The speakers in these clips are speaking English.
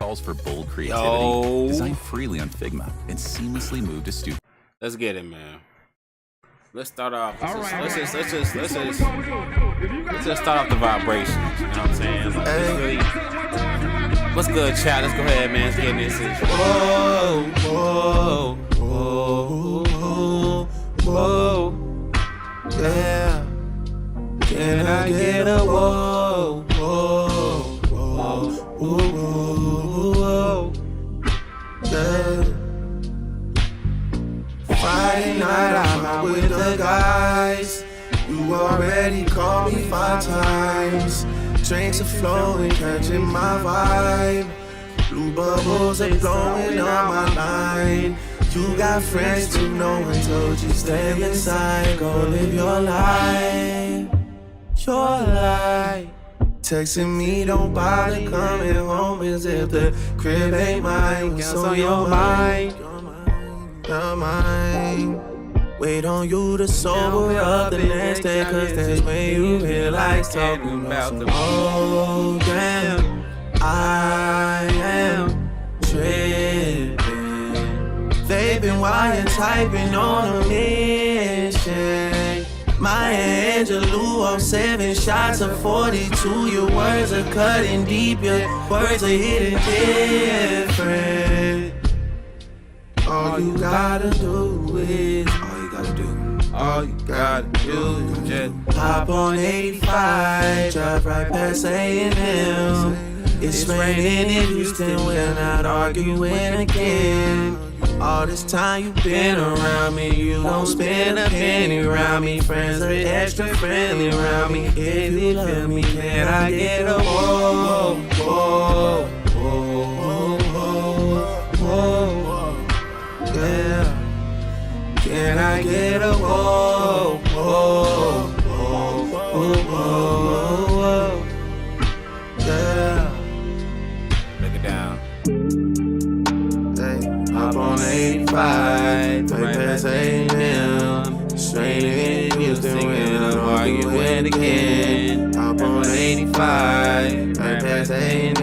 calls for bold creativity, designed freely on Figma, and seamlessly moved to studio. Let's get it, man. Let's start off. Let's just start off the vibrations. You know what I'm saying? Like, really, what's good, chat? Let's go ahead, man. Let's get in this. Whoa, whoa, whoa, whoa, yeah. Can I get a whoa, whoa, whoa, whoa, whoa, yeah. Friday night, I'm out with the guys. You already called me 5 times. Drinks are flowing, catching my vibe. Blue bubbles are blowing on my line. You got friends to know and told you stay inside. Go live your life, your life. Texting me, don't bother coming home as if the crib ain't mine. What's on your mind? Your mind. Wait on you to sober up the next day, cause that's when you realize talking about the program. I am tripping. Vaping while you're typing on a mission. Maya Angelou on 7 shots of 42. Your words are cutting deep, your words are hitting different. All you gotta do is, all you gotta do is just hop on 85, drive right past A&M. It's raining in Houston, we're not arguing again. All this time you been around me, you don't spend a penny around me. Friends are extra friendly around me. If you love me, can I get a whoa, whoa, whoa, whoa, whoa, yeah. Can I get a whoa, whoa, whoa, whoa, whoa, whoa, yeah. Break it down. Hey, hop on 85, right past A&M. Straight in Houston, when I'm arguing again. Hop on 85, right past A&M.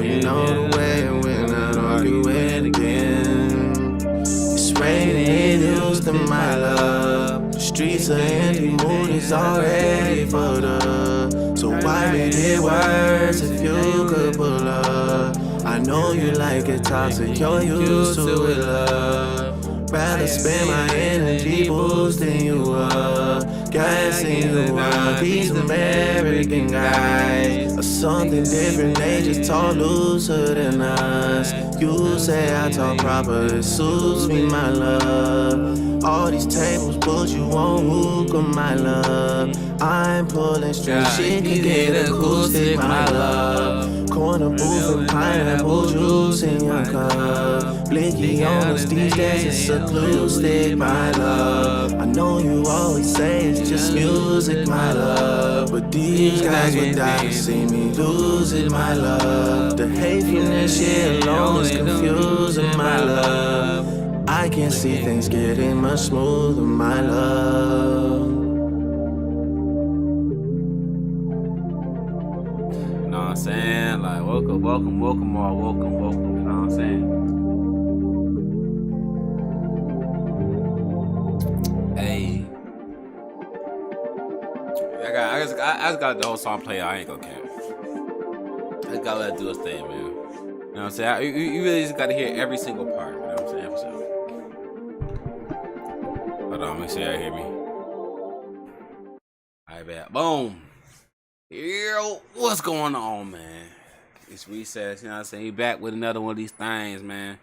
You know the way when I'm arguing again. It's raining in Houston, my love. The streets are empty, moon is already fucked up. So why make it worse if you could pull up? I know you like it toxic, you're used to it, love. Rather spend my energy boosting you up, gassing you up. These American guys are something different, they just talk looser than us. You say I talk proper, it suits me, my love. All these tables put you on hookah, my love. I'm pulling strings, she can get acoustic, my love. Corner booth and pineapple juice in your cup. Blicky on us these days, it's a glue stick, my love. I know you always say it's just music, my love, but these guys would die to see me lose it, my love. The hate from this shit alone is confusing, my love. I can see things getting much smoother, my love. You know what I'm saying? Like, welcome all, welcome. You know what I'm saying? Hey, I just got the whole song play. I ain't gonna care. I just gotta let it do its thing, man. You know what I'm saying? You really just gotta hear every single part. You know what I'm saying? So, hold on, make sure y'all hear me. Alright, bet. Boom. Yo, what's going on, man? It's recess, you know what I'm saying? We back with another one of these things, man.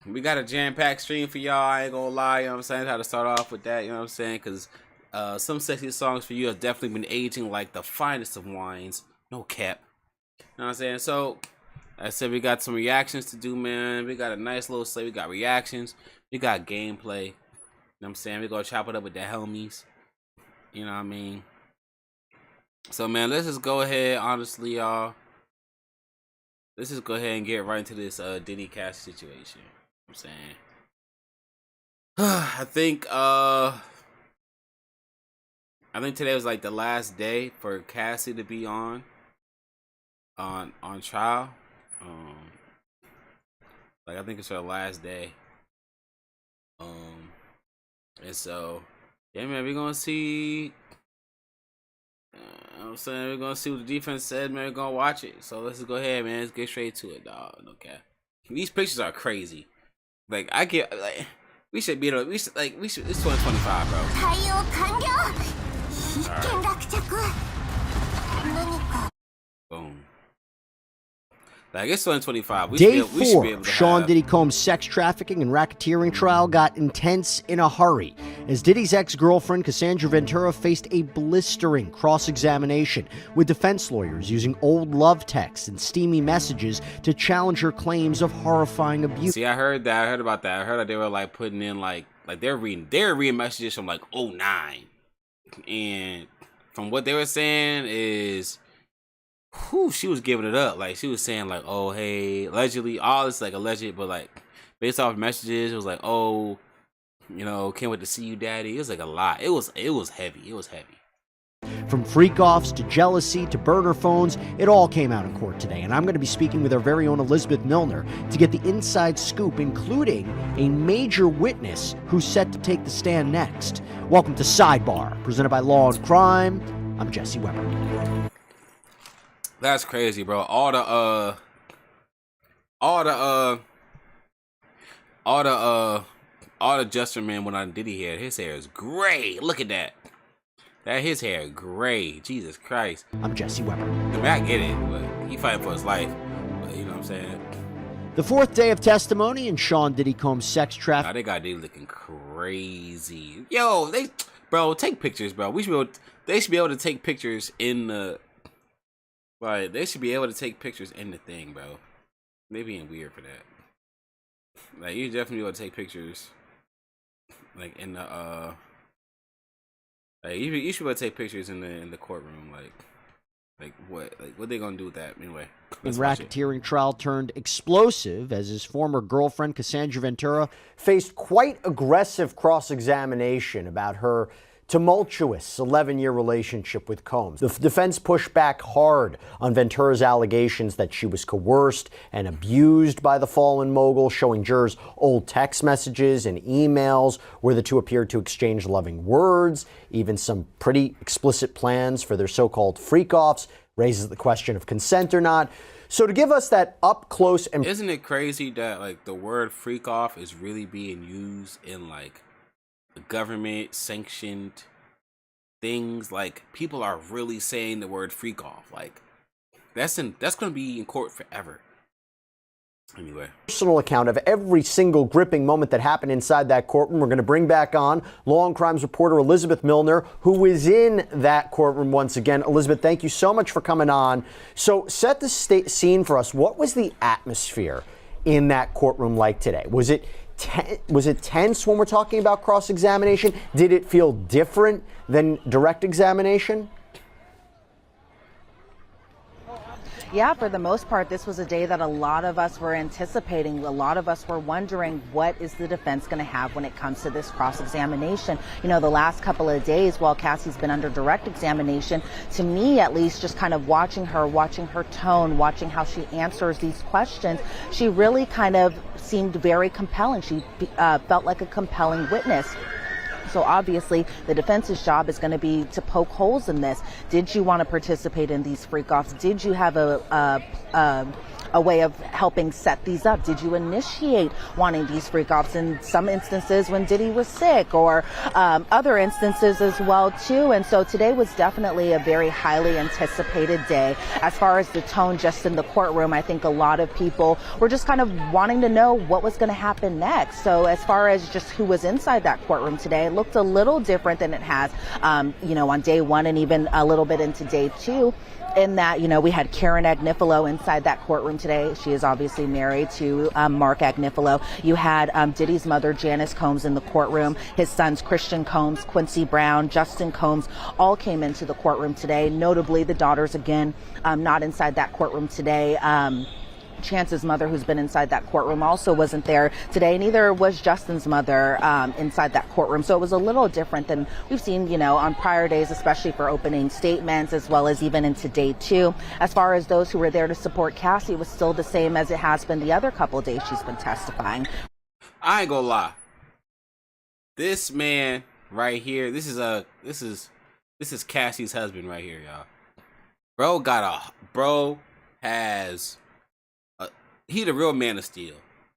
We got a jam-packed stream for y'all, I ain't gonna lie, you know what I'm saying? How to start off with that, you know what I'm saying? Because some sexy songs for you have definitely been aging like the finest of wines. No cap. You know what I'm saying? So, I said we got some reactions to do, man. We got a nice little slate. We got reactions. We got gameplay. You know what I'm saying? We're gonna chop it up with the homies. You know what I mean? So, man, let's just go ahead, honestly, y'all. Let's just go ahead and get right into this Diddy CASSIE situation. You know what I'm saying? I think today was like the last day for CASSIE to be on trial. Like, I think it's her last day. And so, yeah, man, we're gonna see. You know what I'm saying, we're gonna see what the defense said, man. We're gonna watch it. So let's go ahead, man. Let's get straight to it, dog. Okay. These pictures are crazy. Like, I get, like, we should be able to, it's 2025, bro. Right. Boom. Like, it's 2025. Day 4, Sean Diddy Combs' sex trafficking and racketeering trial got intense in a hurry as Diddy's ex-girlfriend Cassandra Ventura faced a blistering cross-examination with defense lawyers using old love texts and steamy messages to challenge her claims of horrifying abuse. See, I heard that. I heard about that. I heard that they were like putting in like they're reading messages from like 2009, and from what they were saying is, she was giving it up. Like, she was saying like, oh, hey, allegedly, all this like alleged, but like based off messages, it was like, oh, you know, can't wait to see you, daddy. It was like a lot. It was heavy. It was heavy. From freak-offs to jealousy to burner phones, it all came out in court today, and I'm going to be speaking with our very own Elizabeth Milner to get the inside scoop, including a major witness who's set to take the stand next. Welcome to Sidebar, presented by Law and Crime. I'm Jesse Weber. That's crazy, bro. All the Jester man went on Diddy hair. His hair is gray. Look at that. His hair gray. Jesus Christ. I'm Jesse Weber. I mean, I get it, but he fighting for his life. But you know what I'm saying? The fourth day of testimony in Sean Diddy Combs' sex trafficking. Nah, they got Diddy looking crazy. Yo, bro, take pictures, bro. They should be able to take pictures in the. Like, they should be able to take pictures in the thing, bro. They being weird for that. Like, you definitely be able to take pictures, like in the like you should be able to take pictures in the courtroom. Like what they gonna do with that anyway? The racketeering trial turned explosive as his former girlfriend Cassandra Ventura faced quite aggressive cross-examination about her tumultuous 11-year relationship with Combs. The defense pushed back hard on Ventura's allegations that she was coerced and abused by the fallen mogul, showing jurors old text messages and emails where the two appeared to exchange loving words, even some pretty explicit plans for their so-called freak-offs, raises the question of consent or not. So to give us that up close and... Isn't it crazy that like the word freak-off is really being used in like government sanctioned things? Like, people are really saying the word freak off. Like, that's gonna be in court forever. Anyway, personal account of every single gripping moment that happened inside that courtroom. We're going to bring back on Law and Crimes reporter Elizabeth Milner, who is in that courtroom once again. Elizabeth, thank you so much for coming on. So set the scene for us. What was the atmosphere in that courtroom like today? Was it tense when we're talking about cross-examination? Did it feel different than direct examination? Yeah, for the most part, this was a day that a lot of us were anticipating. A lot of us were wondering, what is the defense going to have when it comes to this cross-examination? You know, the last couple of days, while Cassie's been under direct examination, to me at least, just kind of watching her tone, watching how she answers these questions, she really kind of seemed very compelling. She felt like a compelling witness. So obviously, the defense's job is going to be to poke holes in this. Did you want to participate in these freak-offs? Did you have a way of helping set these up? Did you initiate wanting these freak-offs in some instances when Diddy was sick, or other instances as well too? And so today was definitely a very highly anticipated day. As far as the tone just in the courtroom, I think a lot of people were just kind of wanting to know what was going to happen next. So as far as just who was inside that courtroom today, it looked a little different than it has, you know, on day one and even a little bit into day two. In that, you know, we had Karen Agnifilo inside that courtroom today. She is obviously married to Mark Agnifilo. You had Diddy's mother, Janice Combs, in the courtroom. His sons, Christian Combs, Quincy Brown, Justin Combs, all came into the courtroom today. Notably, the daughters, again, not inside that courtroom today. Chance's mother, who's been inside that courtroom, also wasn't there today. Neither was Justin's mother inside that courtroom. So it was a little different than we've seen, you know, on prior days, especially for opening statements, as well as even into day 2. As far as those who were there to support Cassie, it was still the same as it has been the other couple of days she's been testifying. I ain't gonna lie. This man right here, this is Cassie's husband right here, y'all. Bro has he the real man of steel.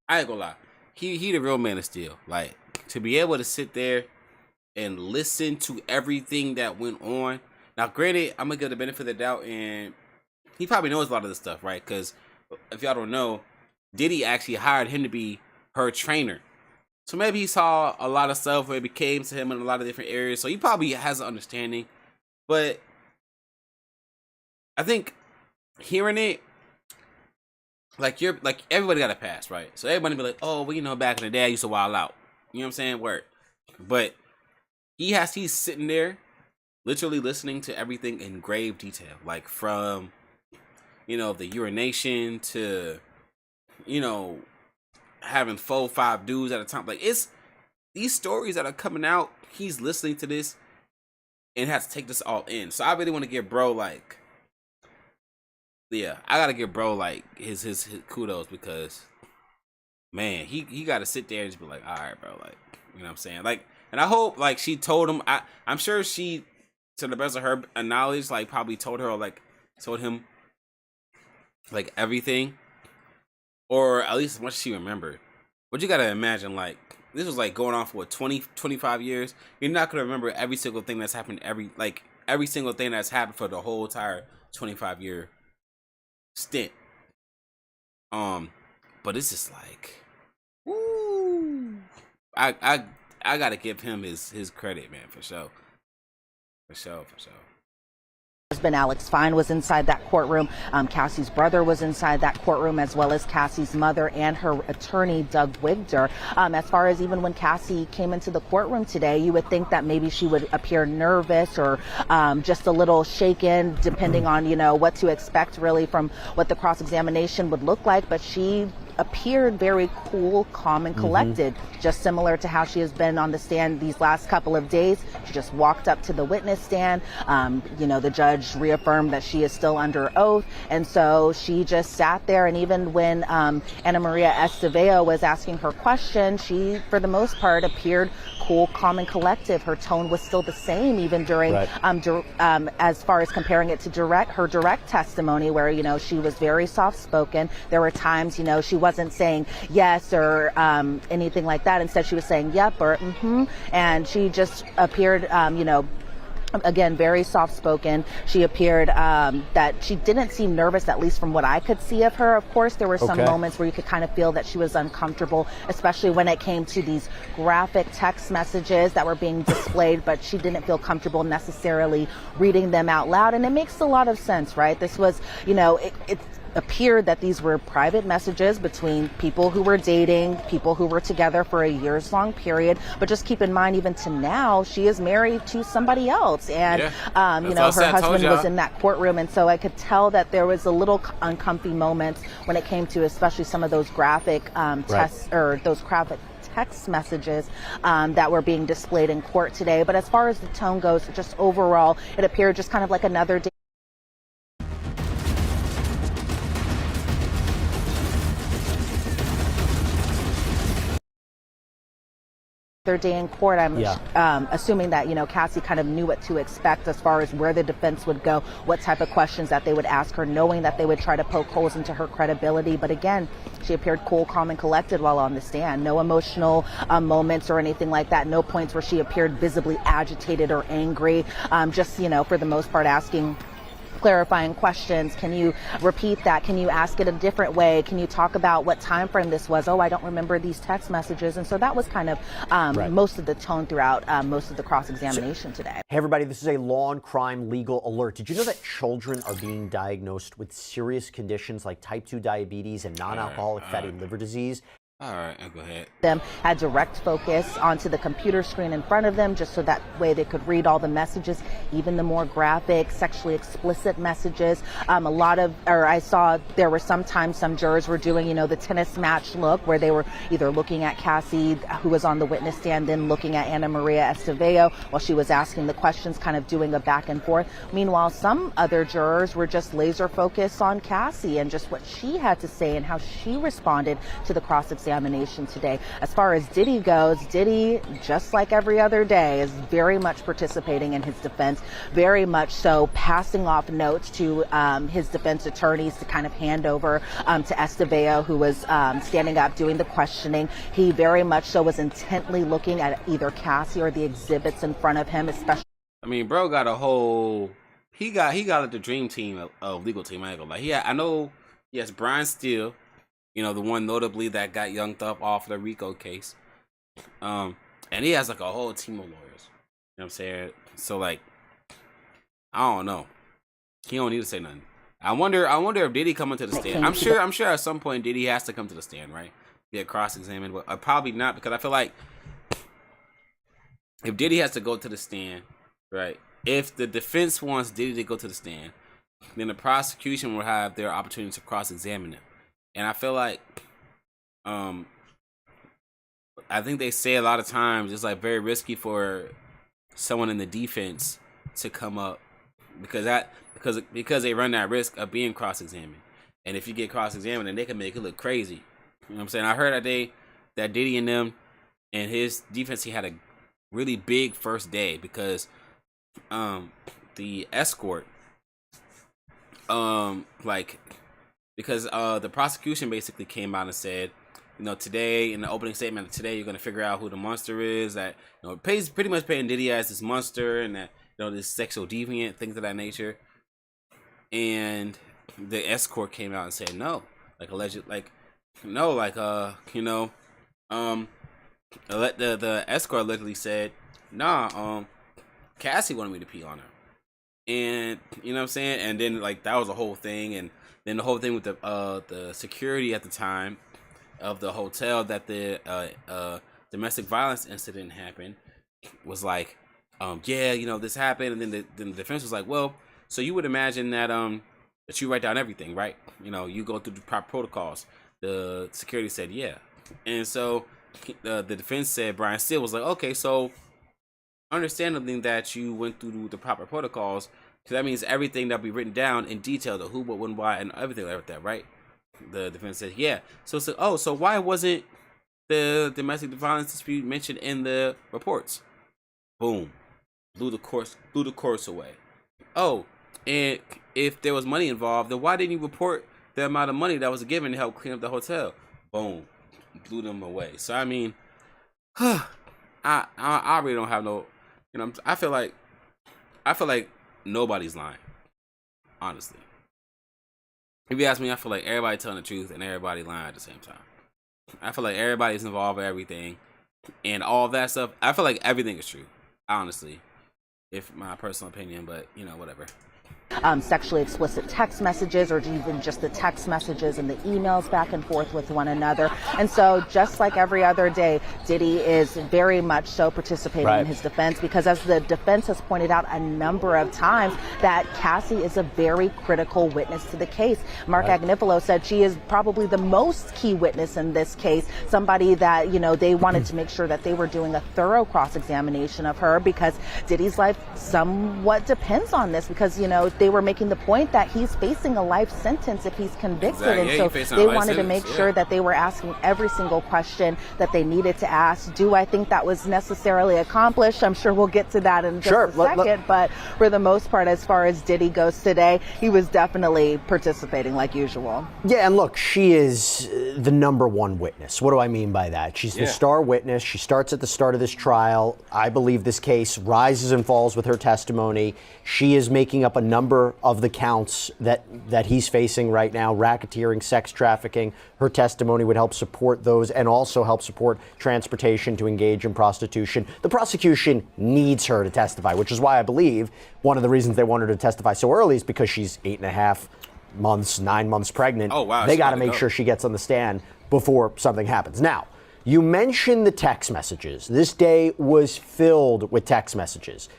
I ain't gonna lie. He the real man of steel. Like, to be able to sit there and listen to everything that went on. Now, granted, I'm gonna give the benefit of the doubt, and he probably knows a lot of this stuff, right? Because if y'all don't know, Diddy actually hired him to be her trainer. So maybe he saw a lot of stuff where it became to him in a lot of different areas. So he probably has an understanding. But I think hearing it, like everybody got a pass, right? So everybody be like, oh, well, you know, back in the day I used to wild out. You know what I'm saying? Word. But he's sitting there literally listening to everything in grave detail. Like, from, you know, the urination to, you know, having 4-5 dudes at a time. Like, it's these stories that are coming out, he's listening to this and has to take this all in. So I really want to give bro, like, yeah, I gotta give bro, like, his kudos, because, man, he gotta sit there and just be like, all right, bro, like, you know what I'm saying? Like, and I hope, like, she told him, I'm sure she, to the best of her knowledge, like, probably told him, like, everything, or at least as much as she remembered. But you gotta imagine, like, this was, like, going on for, what, 25 years? You're not gonna remember every single thing that's happened, every single thing that's happened for the whole entire 25-year stint. But it's just like, woo. I gotta give him his credit, man, for sure. For sure. Husband Alex Fine was inside that courtroom. Cassie's brother was inside that courtroom, as well as Cassie's mother and her attorney, Doug Wigder. As far as even when Cassie came into the courtroom today, you would think that maybe she would appear nervous or just a little shaken, depending on, you know, what to expect really from what the cross-examination would look like. But she appeared very cool, calm, and collected, just similar to how she has been on the stand these last couple of days. She just walked up to the witness stand. You know, the judge reaffirmed that she is still under oath, and so she just sat there. And even when Ana Maria Esteveo was asking her question, she, for the most part, appeared cool, calm, and collective. Her tone was still the same, even during, as far as comparing it to her direct testimony, where, you know, she was very soft-spoken. There were times, you know, she wasn't saying yes or anything like that. Instead, she was saying yep or mm-hmm. And she just appeared, you know, again, very soft-spoken. She appeared that she didn't seem nervous, at least from what I could see of her. Of course, there were some moments where you could kind of feel that she was uncomfortable, especially when it came to these graphic text messages that were being displayed, but she didn't feel comfortable necessarily reading them out loud. And it makes a lot of sense, right? This was, you know, it appeared that these were private messages between people who were dating, people who were together for a years-long period. But just keep in mind, even to now, she is married to somebody else. And, you know, her husband was in that courtroom. And so I could tell that there was a little uncomfy moments when it came to especially some of those graphic tests, or those graphic text messages that were being displayed in court today. But as far as the tone goes, just overall, it appeared just kind of like another day. Their day in court. I'm assuming that, you know, Cassie kind of knew what to expect as far as where the defense would go, what type of questions that they would ask her, knowing that they would try to poke holes into her credibility. But again, she appeared cool, calm, and collected while on the stand. No emotional moments or anything like that. No points where she appeared visibly agitated or angry. Just, you know, for the most part, asking clarifying questions. Can you repeat that? Can you ask it a different way? Can you talk about what time frame this was? Oh, I don't remember these text messages. And so that was kind of most of the tone throughout most of the cross-examination today. Hey everybody, this is a law and crime legal alert. Did you know that children are being diagnosed with serious conditions like type 2 diabetes and non-alcoholic fatty liver disease? All right, go ahead. Them had direct focus onto the computer screen in front of them, just so that way they could read all the messages, even the more graphic, sexually explicit messages. I saw there were sometimes some jurors were doing, the tennis match look, where they were either looking at Cassie, who was on the witness stand, then looking at Ana Maria Estevao while she was asking the questions, kind of doing a back and forth. Meanwhile, some other jurors were just laser focused on Cassie and just what she had to say and how she responded to the cross-examination today. As far as Diddy goes, Diddy, just like every other day, is very much participating in his defense, very much so passing off notes to his defense attorneys to kind of hand over to Estevao, who was standing up doing the questioning. He very much so was intently looking at either Cassie or the exhibits in front of him, especially. I mean, bro got a whole, he got like the dream team of legal team. I ain't gonna lie. I know he has Brian Steele, the one notably that got Young Thug off the RICO case. And he has like a whole team of lawyers. You know what I'm saying? So like, I don't know. He don't need to say nothing. I wonder if Diddy coming to the stand. I'm sure at some point Diddy has to come to the stand, right? Get cross-examined, but probably not, because I feel like if Diddy has to go to the stand, right? If the defense wants Diddy to go to the stand, then the prosecution will have their opportunity to cross-examine him. And I feel like, I think they say a lot of times it's like very risky for someone in the defense to come up because they run that risk of being cross-examined. And if you get cross-examined, then they can make it look crazy. You know what I'm saying? I heard that Diddy and them and his defense, he had a really big first day because the escort, because the prosecution basically came out and said, today in the opening statement, today you're going to figure out who the monster is, that pretty much painting Diddy as this monster and that this sexual deviant, things of that nature. And the escort came out and said no, the escort allegedly said, nah, Cassie wanted me to pee on her. And you know what I'm saying? And then that was a whole thing, and then the whole thing with the security at the time of the hotel that the domestic violence incident happened was like, this happened, and then the defense was like, well, so you would imagine that that you write down everything, right? You go through the proper protocols. The security said, yeah. And so the defense said, Brian Steele was like, okay, so understandably that you went through the proper protocols, because that means everything that'll be written down in detail, the who, what, when, why, and everything like that, right? The defense said, yeah. So so why wasn't the domestic violence dispute mentioned in the reports? Boom. Blew the course away. Oh, and if there was money involved, then why didn't you report the amount of money that was given to help clean up the hotel? Boom. Blew them away. So I mean, I really don't have no, I feel like nobody's lying, honestly. If you ask me, I feel like everybody telling the truth and everybody lying at the same time. I feel like everybody's involved in everything and all that stuff. I feel like everything is true, honestly, if my personal opinion, but whatever. Sexually explicit text messages, or even just the text messages and the emails back and forth with one another. And so just like every other day, Diddy is very much so participating in his defense, because as the defense has pointed out a number of times, that Cassie is a very critical witness to the case. Mark Agnifilo said she is probably the most key witness in this case, somebody that, they wanted to make sure that they were doing a thorough cross-examination of her, because Diddy's life somewhat depends on this, because, they were making the point that he's facing a life sentence if he's convicted. Exactly. And so they wanted to make sure that they were asking every single question that they needed to ask. Do I think that was necessarily accomplished? I'm sure we'll get to that in just a second. But for the most part, as far as Diddy goes today, he was definitely participating like usual. Yeah, and look, she is the number one witness. What do I mean by that? She's the star witness. She starts at the start of this trial. I believe this case rises and falls with her testimony. She is making up a number of the counts that he's facing right now: racketeering, sex trafficking. Her testimony would help support those and also help support transportation to engage in prostitution. The prosecution needs her to testify, which is why I believe one of the reasons they want her to testify so early is because she's 8.5 months, 9 months pregnant. Oh, wow. They got to make sure she gets on the stand before something happens. Now, you mentioned the text messages. This day was filled with text messages.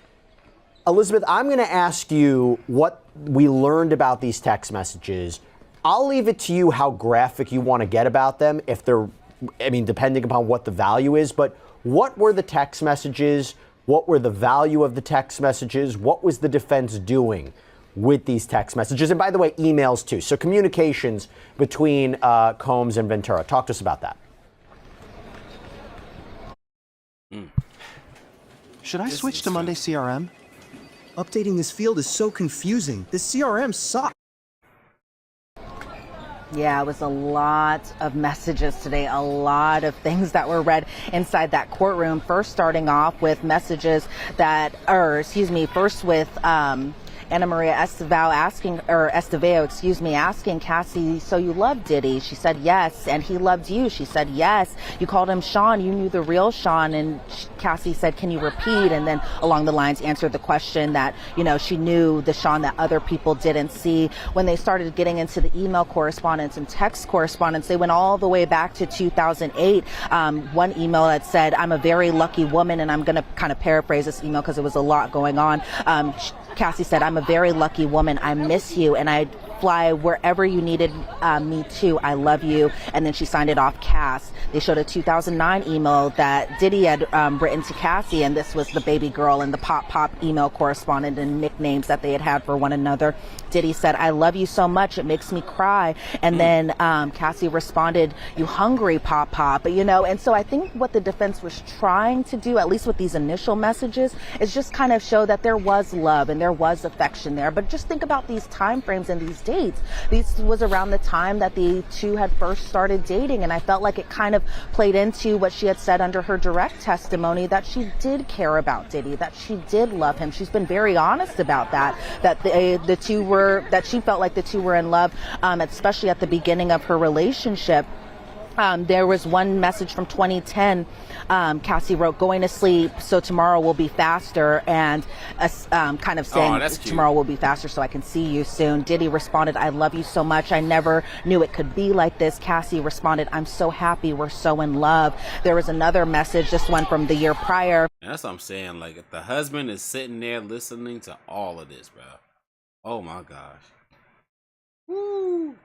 Elizabeth, I'm going to ask you what we learned about these text messages. I'll leave it to you how graphic you want to get about them, if they're, depending upon what the value is. But what were the text messages? What were the value of the text messages? What was the defense doing with these text messages? And by the way, emails too. So communications between Combs and Ventura. Talk to us about that. Should I switch to Monday CRM? Updating this field is so confusing. This CRM sucks. Yeah, it was a lot of messages today, a lot of things that were read inside that courtroom. First, starting off with messages first with Ana Maria Estevao asking Cassie, so you love Diddy? She said yes. And he loved you? She said yes. You called him Sean. You knew the real Sean. And Cassie said, can you repeat? And then along the lines answered the question that, she knew the Sean that other people didn't see. When they started getting into the email correspondence and text correspondence, they went all the way back to 2008. One email that said, I'm a very lucky woman. And I'm going to kind of paraphrase this email because it was a lot going on. Cassie said, I'm a very lucky woman. I miss you, and I'd fly wherever you needed me to. I love you. And then she signed it off, Cass. They showed a 2009 email that Diddy had written to Cassie, and this was the baby girl and the pop email correspondent and nicknames that they had for one another. Diddy said, I love you so much, it makes me cry. And then Cassie responded, you hungry, pop, and so I think what the defense was trying to do, at least with these initial messages, is just kind of show that there was love and there was affection there. But just think about these time frames and these dates. This was around the time that the two had first started dating, and I felt like it kind of played into what she had said under her direct testimony, that she did care about Diddy, that she did love him. She's been very honest about that that she felt like the two were in love, especially at the beginning of her relationship. There was one message from 2010. Cassie wrote, going to sleep so tomorrow will be faster, and kind of saying tomorrow will be faster so I can see you soon. Diddy responded, I love you so much. I never knew it could be like this. Cassie responded, I'm so happy. We're so in love. There was another message, this one from the year prior. That's what I'm saying. Like, if the husband is sitting there listening to all of this, bro. Oh my gosh. Woo.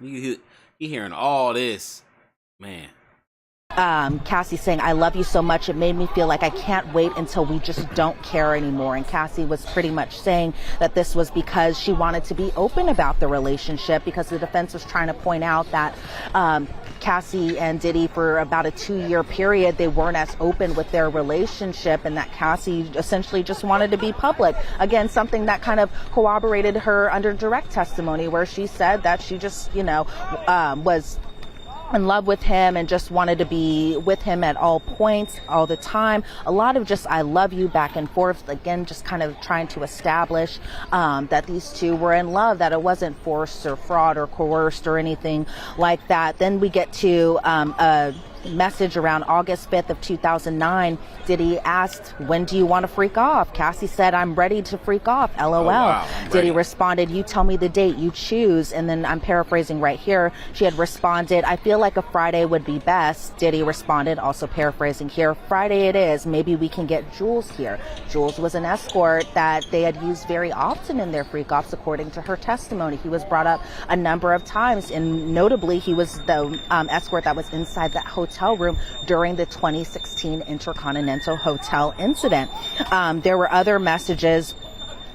You hearing all this, man. Cassie saying, I love you so much. It made me feel like I can't wait until we just don't care anymore. And Cassie was pretty much saying that this was because she wanted to be open about the relationship, because the defense was trying to point out that Cassie and Diddy, for about a 2-year period, they weren't as open with their relationship, and that Cassie essentially just wanted to be public. Again, something that kind of corroborated her under direct testimony, where she said that she just, was in love with him and just wanted to be with him at all points, all the time. A lot of just I love you back and forth. Again, just kind of trying to establish that these two were in love, that it wasn't forced or fraud or coerced or anything like that. Then we get to a message around August 5th of 2009. Diddy asked, when do you want to freak off? Cassie said, I'm ready to freak off, LOL. Oh, wow. Diddy responded, you tell me the date, you choose. And then I'm paraphrasing right here. She had responded, I feel like a Friday would be best. Diddy responded, also paraphrasing here, Friday it is. Maybe we can get Jules here. Jules was an escort that they had used very often in their freak offs, according to her testimony. He was brought up a number of times, and notably he was the escort that was inside that hotel room during the 2016 Intercontinental Hotel incident. There were other messages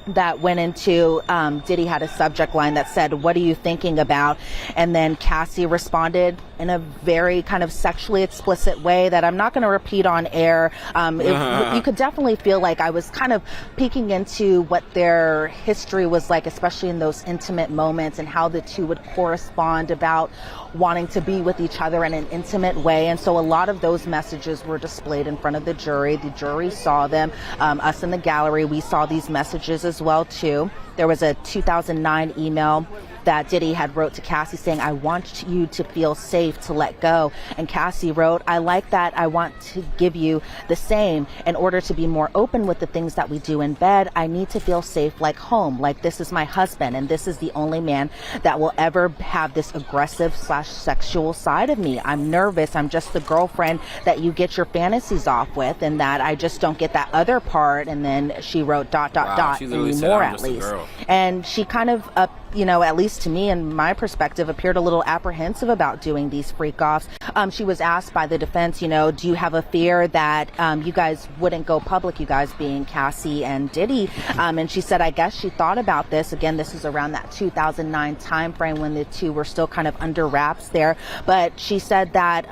that went into, Diddy had a subject line that said, what are you thinking about? And then Cassie responded in a very kind of sexually explicit way that I'm not going to repeat on air. You could definitely feel like I was kind of peeking into what their history was like, especially in those intimate moments, and how the two would correspond about wanting to be with each other in an intimate way. And so a lot of those messages were displayed in front of the jury. The jury saw them. Us in the gallery, we saw these messages as well too. There was a 2009 email that Diddy had wrote to Cassie saying, I want you to feel safe to let go. And Cassie wrote, I like that. I want to give you the same. In order to be more open with the things that we do in bed, I need to feel safe like home, like this is my husband and this is the only man that will ever have this aggressive / sexual side of me. I'm nervous. I'm just the girlfriend that you get your fantasies off with, and that I just don't get that other part. And then she wrote ... anymore, at least. And she kind of at least to me and my perspective, appeared a little apprehensive about doing these freak offs. She was asked by the defense, do you have a fear that you guys wouldn't go public, you guys being Cassie and Diddy? And she said, I guess she thought about this. Again, this is around that 2009 time frame when the two were still kind of under wraps there. But she said that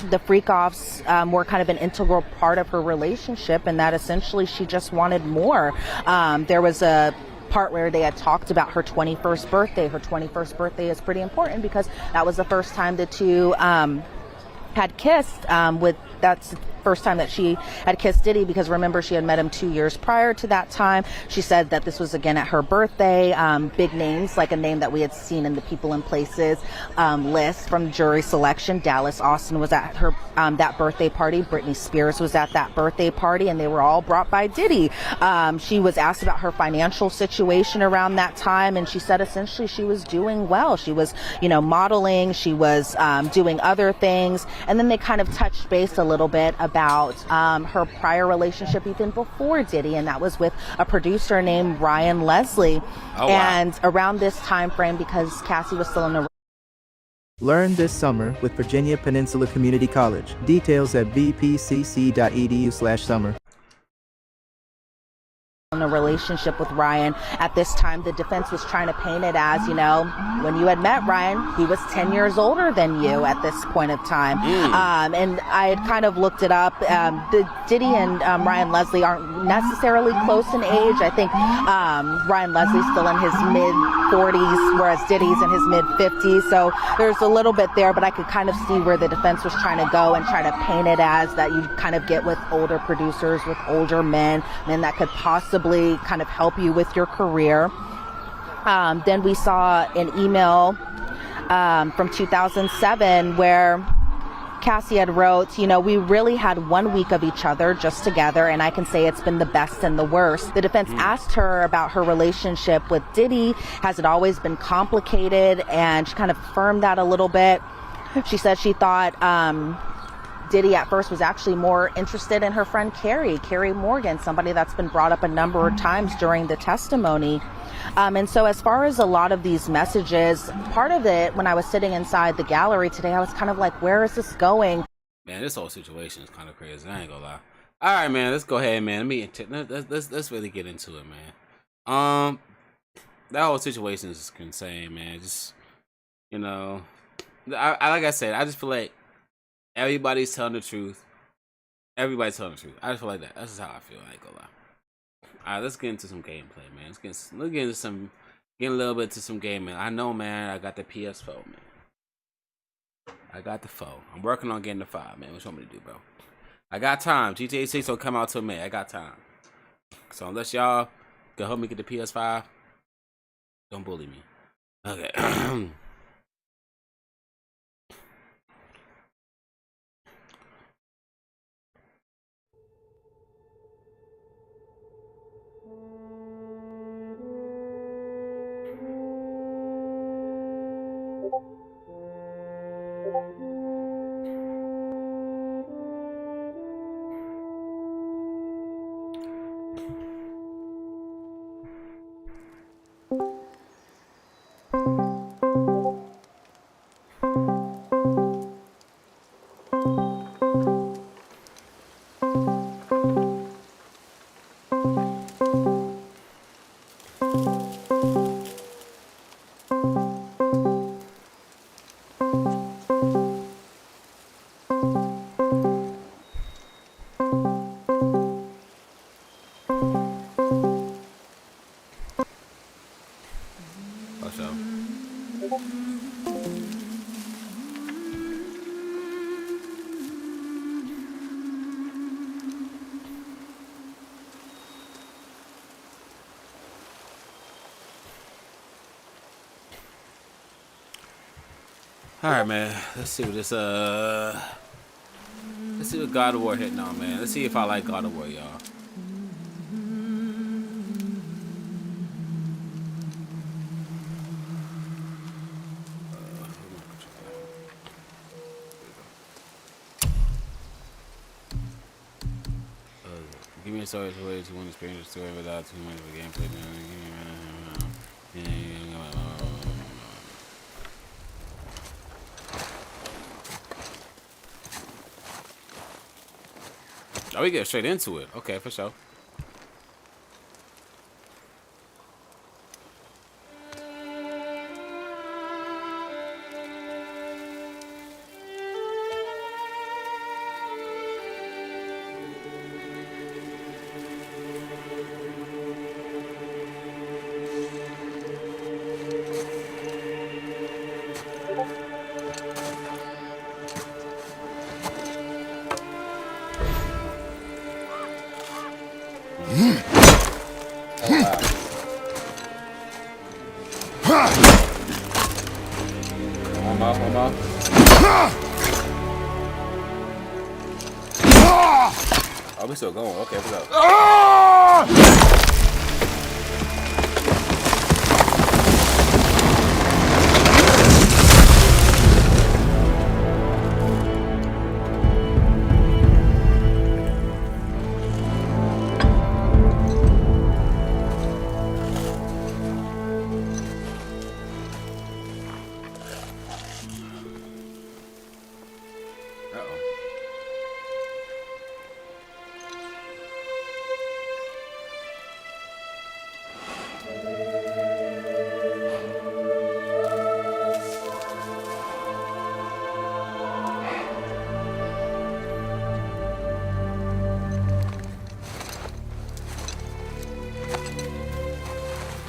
the freak offs were kind of an integral part of her relationship, and that essentially she just wanted more. There was a part where they had talked about her 21st birthday. Her 21st birthday is pretty important because that was the first time the two had kissed. That's the first time that she had kissed Diddy, because remember, she had met him 2 years prior to that time. She said that this was again at her birthday. Big names, like a name that we had seen in the People and Places list from jury selection. Dallas Austin was at her that birthday party. Britney Spears was at that birthday party, and they were all brought by Diddy. She was asked about her financial situation around that time, and she said essentially she was doing well. She was, modeling. She was doing other things, and then they kind of touched base a little bit about her prior relationship even before Diddy, and that was with a producer named Ryan Leslie. Oh, wow. And around this time frame, because Cassie was still in a Learn this summer with Virginia Peninsula Community College. Details at vpcc.edu/summer. in a relationship with Ryan. At this time, the defense was trying to paint it as, when you had met Ryan, he was 10 years older than you at this point of time. And I had kind of looked it up. Diddy and Ryan Leslie aren't necessarily close in age. I think Ryan Leslie's still in his mid-40s, whereas Diddy's in his mid-50s. So there's a little bit there, but I could kind of see where the defense was trying to go and try to paint it as that you kind of get with older producers, with older men that could possibly kind of help you with your career. Then we saw an email from 2007 where Cassie had wrote, we really had 1 week of each other just together, and I can say it's been the best and the worst. The defense asked her about her relationship with Diddy. Has it always been complicated? And she kind of affirmed that a little bit. She said she thought Diddy at first was actually more interested in her friend Carrie Morgan, somebody that's been brought up a number of times during the testimony. And so as far as a lot of these messages, part of it, when I was sitting inside the gallery today, I was kind of like, where is this going? Man, this whole situation is kind of crazy. I ain't gonna lie. All right, man, let's go ahead, man. Let's really get into it, man. That whole situation is insane, man. Just, like I said, I just feel like everybody's telling the truth. Everybody's telling the truth. I just feel like that. That's just how I feel. I ain't gonna lie. All right, let's get into some gameplay, man. Let's get into some, get a little bit to some gaming. I know, man. I got the PS4, man. I got the 4. I'm working on getting the 5, man. What you want me to do, bro? I got time. GTA 6 will come out till May. I got time. So unless y'all can help me get the PS5, don't bully me. Okay. All right, man. Let's see what this Let's see what God of War hitting on, man. Let's see if I like God of War, y'all. Give me a story to way to one experience the story without too much of a gameplay. Oh, we get straight into it. Okay, for sure. Hold on. Oh, we still going. Okay, what's up?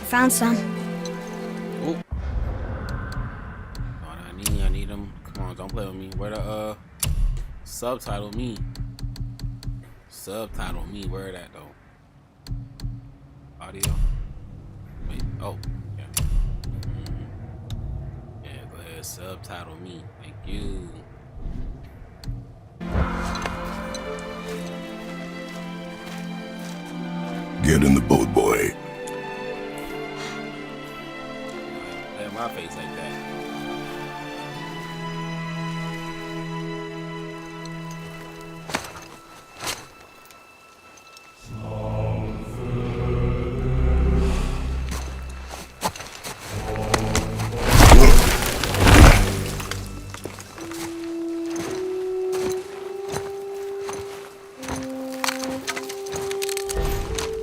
Found some. Oh, I need them. Come on, don't play with me. Where the subtitle me? Subtitle me. Where that though? Audio. Wait. Oh, yeah. Yeah, go ahead. Subtitle me. Thank you. Get in the boat, boy. My face like that.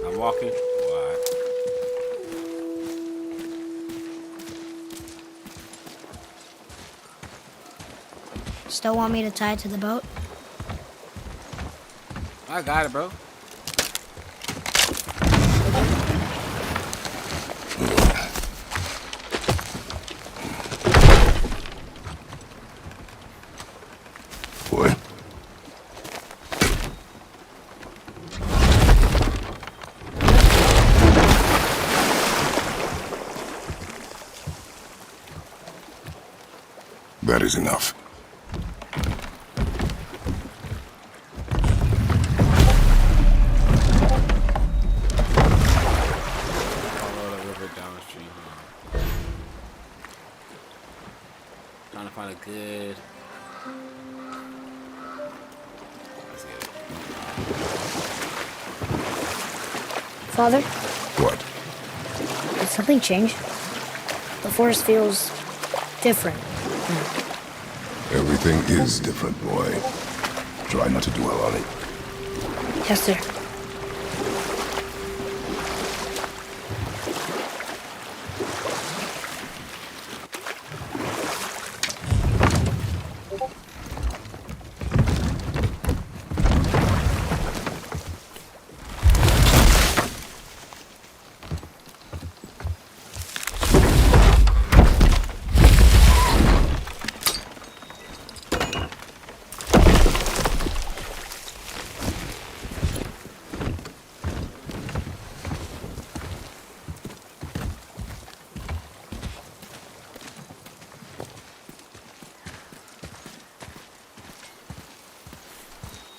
I'm walking. Why? Still want me to tie it to the boat? I got it, bro. Boy. That is enough. Trying to find a good. Let's get it. Father, What? did something change? The forest feels different. Everything is different, boy. Try not to dwell on it. Yes, sir.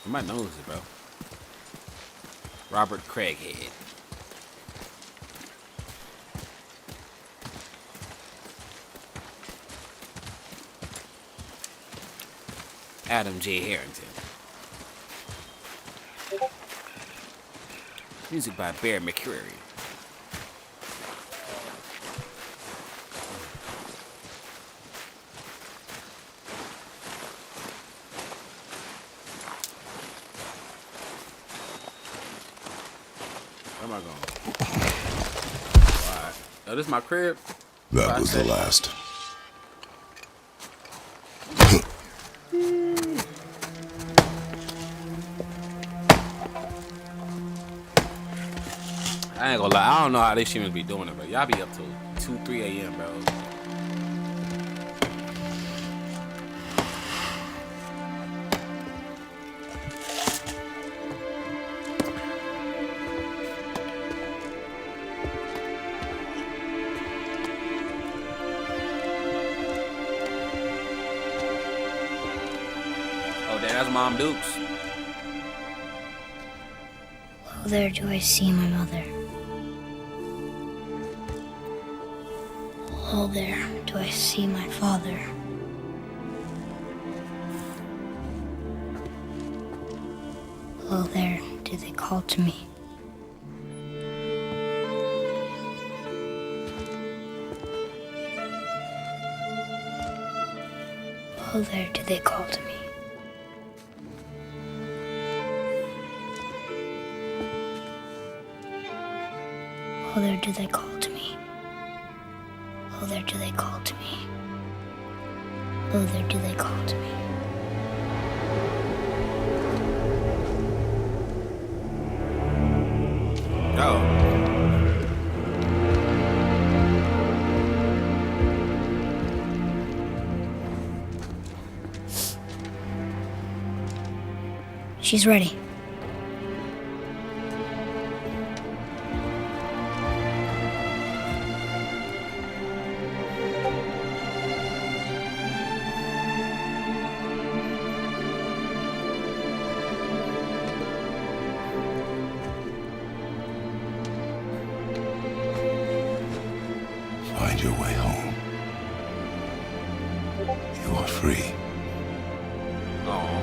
My nose, bro. Robert Craighead. Adam J. Harrington. Music by Bear McCreary. Where am I going? Alright. Oh, this is my crib? That was the last. I ain't gonna lie, I don't know how they shouldn't be doing it, but y'all be up till 2, 3 a.m., bro. Oh, that's Mom Dukes. Oh, there do I see my mother. Oh, there do I see my father. Oh, there do they call to me. Oh, there do they call to me. Oh, there do they call to me. Oh, there do they call to me. Oh, there do they call to me. Oh. She's ready. Find your way home. You are free. Oh.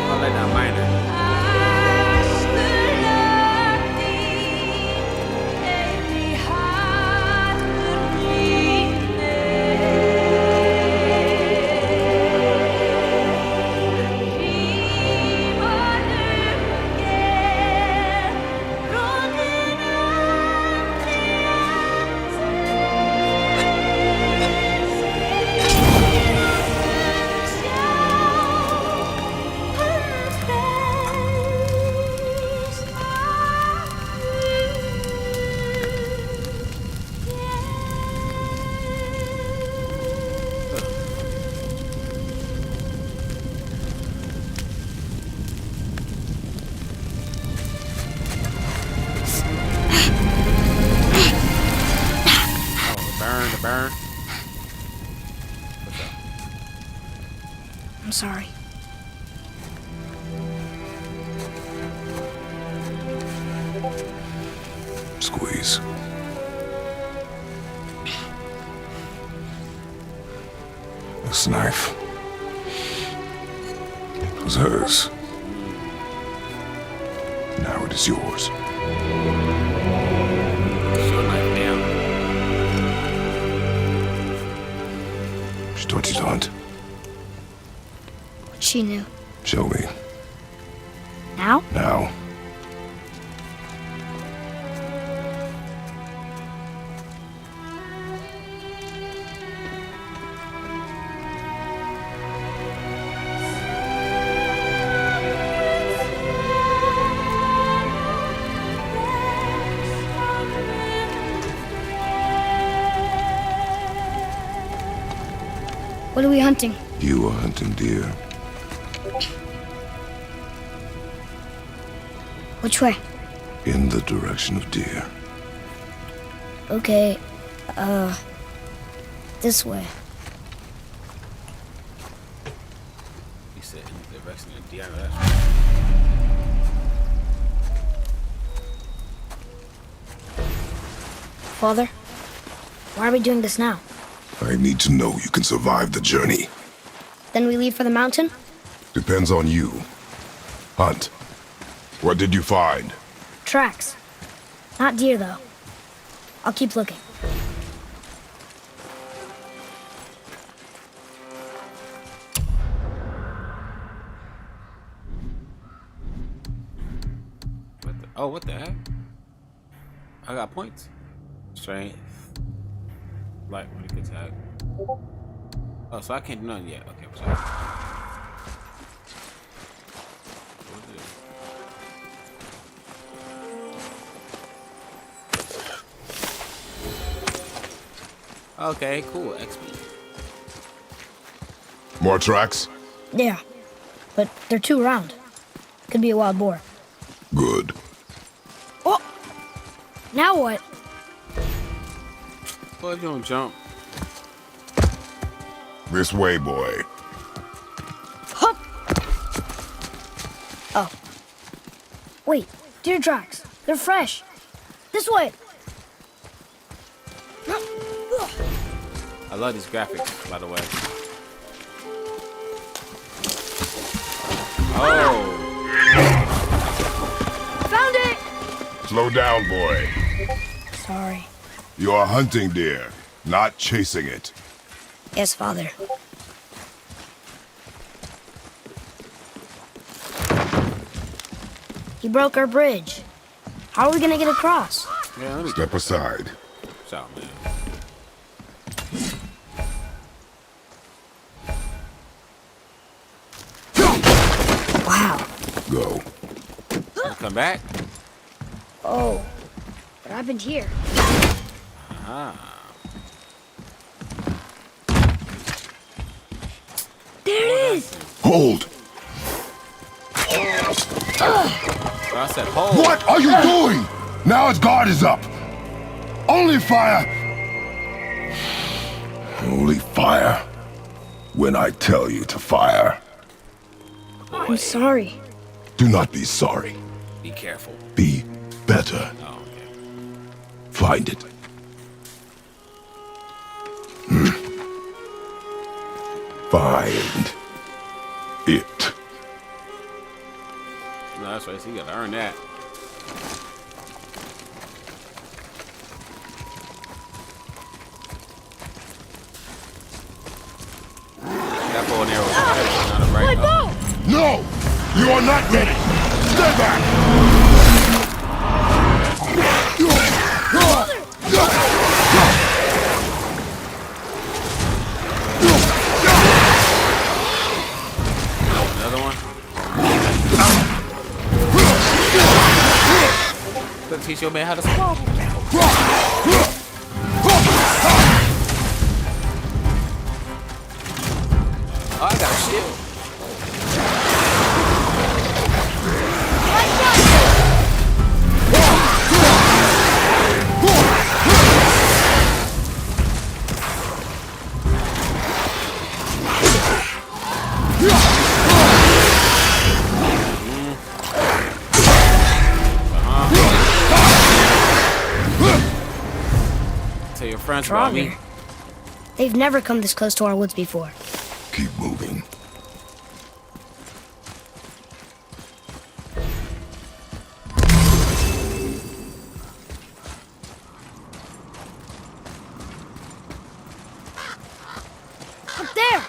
I like that minor. Burn. I'm sorry. Squeeze. This knife. It was hers. Now it is yours. Show knife down. She taught you to hunt. She knew. Show me. Now? Now. What are we hunting? You are hunting deer. Which way? In the direction of deer. Okay, this way. He said in the direction of DIDDY. Father, why are we doing this now? I need to know you can survive the journey. Then we leave for the mountain? Depends on you. Hunt. What did you find? Tracks. Not deer, though. I'll keep looking. What the heck? I got points. Strength. Light when it gets attack. Oh, so I can't do nothing yet. Okay, I'm sorry. Okay, cool. XP. More tracks? Yeah, but they're too round. Could be a wild boar. Good. Oh! Now what? Well, you don't jump. This way, boy. Hup! Oh. Wait, deer tracks. They're fresh. This way. I love these graphics, by the way. Oh. Found it! Slow down, boy. Sorry. You are hunting deer, not chasing it. Yes, Father. He broke our bridge. How are we gonna get across? Yeah, let me Step aside. shout, man. Wow. Go. Come back. Oh. What happened here? There it is! Hold! I said, hold. What are you doing? Now his guard is up. Only fire. Only fire. When I tell you to fire. I'm sorry. Do not be sorry. Be careful. Be better. Oh, okay. Find it. Find it. No, that's right. So you gotta earn that. That bow and arrow is not a right. Oh. No! You are not ready! Stay back! Another one. Gotta teach your man how to squabble. Oh, I got a shield. Tell your friends about me. They've never come this close to our woods before. Keep moving. Up there!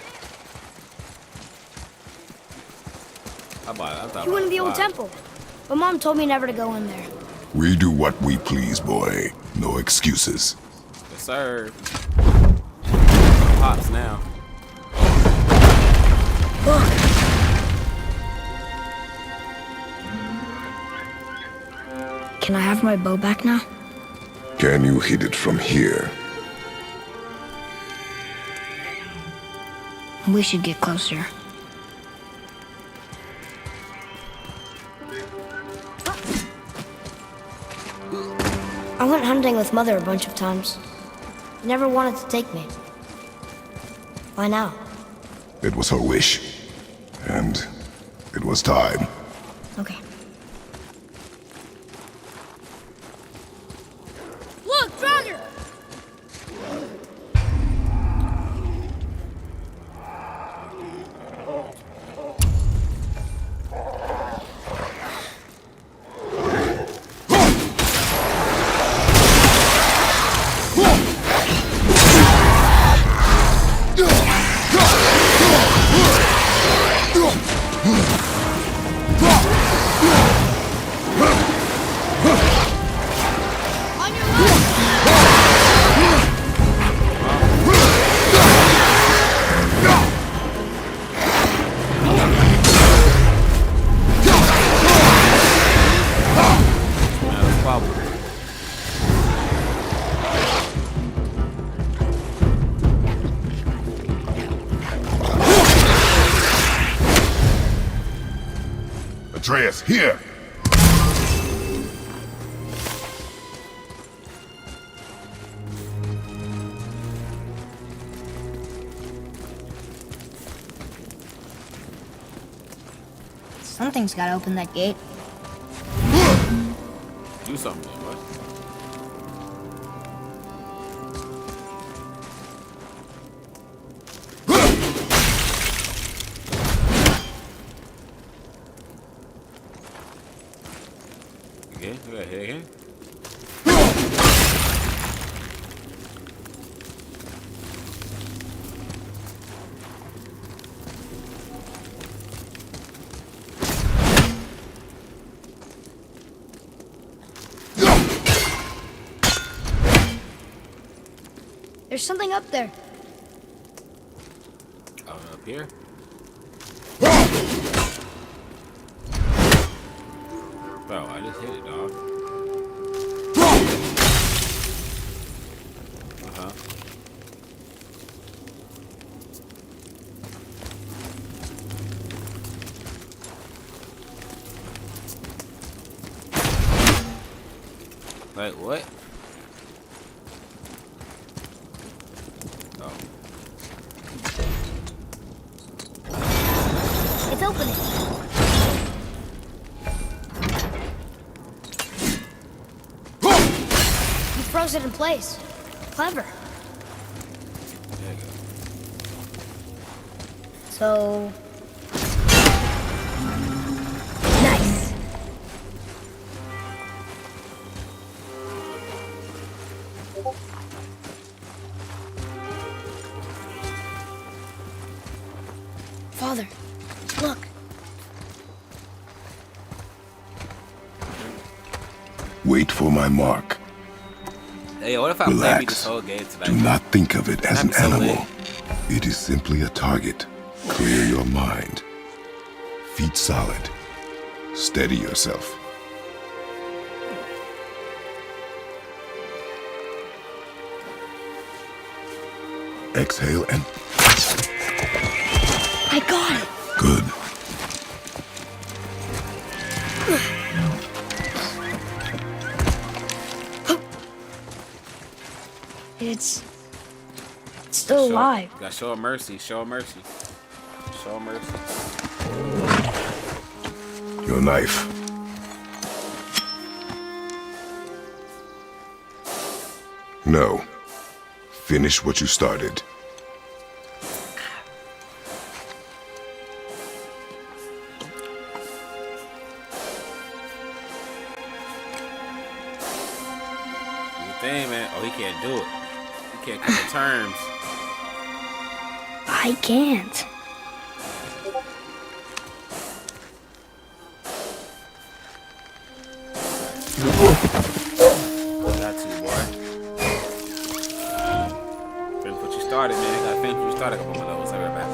I thought You went in the it was old temple. But Mom told me never to go in there. We do what we please, boy. No excuses. Yes, sir. Pops now. Can I have my bow back now? Can you hit it from here? We should get closer. I went hunting with Mother a bunch of times. She never wanted to take me. Why now? It was her wish. And it was time. Okay. Look, Draugr! Atreus, here! Something's gotta open that gate. Do something, man. What? Okay, we got here again. There's something up there. Oh, up here. Bro, I just hit it, dog. Uh-huh. Like, what? Oh. It's opening. You froze it in place. Clever. There you go. So... nice. Father, look. Wait for my mark. Hey, what if I play me this Relax. whole game tonight? Do not think of it as an I'm so animal. It is simply a target. Clear your mind. Feet solid. Steady yourself. Exhale and I got it. good. It's still alive. Gotta show her mercy. Show her mercy. Show her mercy. Your knife. No. Finish what you started. Thing, man. Oh, he can't do it. He can't come to terms. I can't. Got to, boy. Finish what you started, man. You gotta finish what you started. A couple of those. I'll be right back.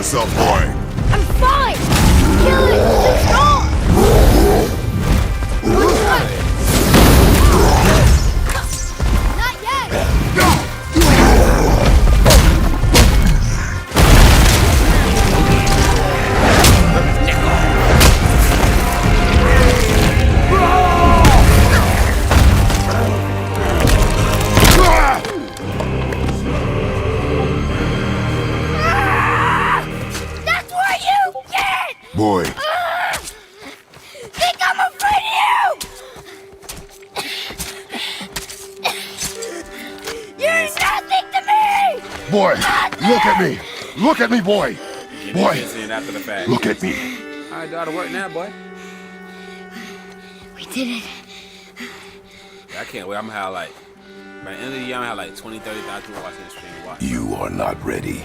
yourself, boy! I'm fine! Kill it! It's gone! Not yet! That's where you get! Boy, Think I'm afraid of you! You're nothing to me! boy, look at me! Look at me, boy! Boy, Boy, after the fact. look at me! I got to work now, boy. We did it. I can't wait. I'm gonna have like by the end of the year, I'm gonna have like 20, 30,000 people watching this stream. Watch. You are not ready.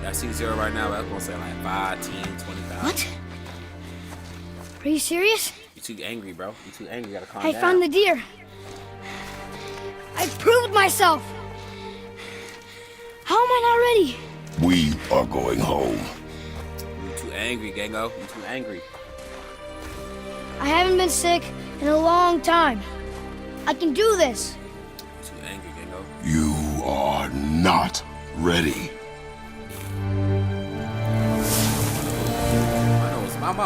I see 0 right now, but I'm gonna say like 5, 10, 20,000. What? Are you serious? You too angry, bro. You too angry. You gotta calm I down. found the deer. I proved myself. How am I not ready? We are going home. You too angry, Gango. You too angry. I haven't been sick in a long time. I can do this. You too angry, Gango. You are not ready.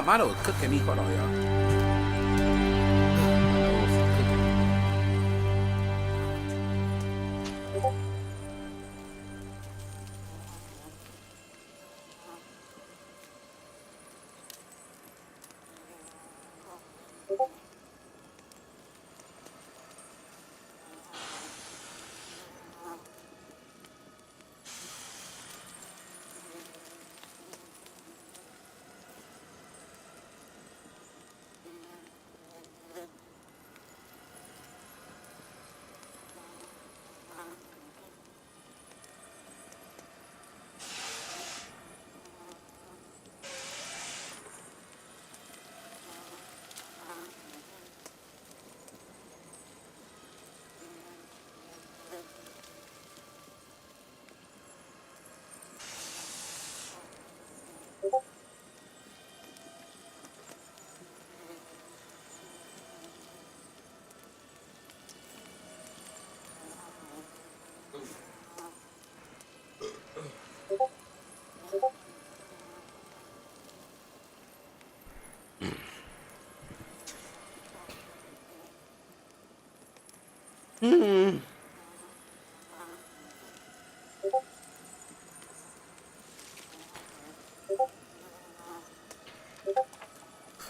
My nose cooking me. Hold on, y'all.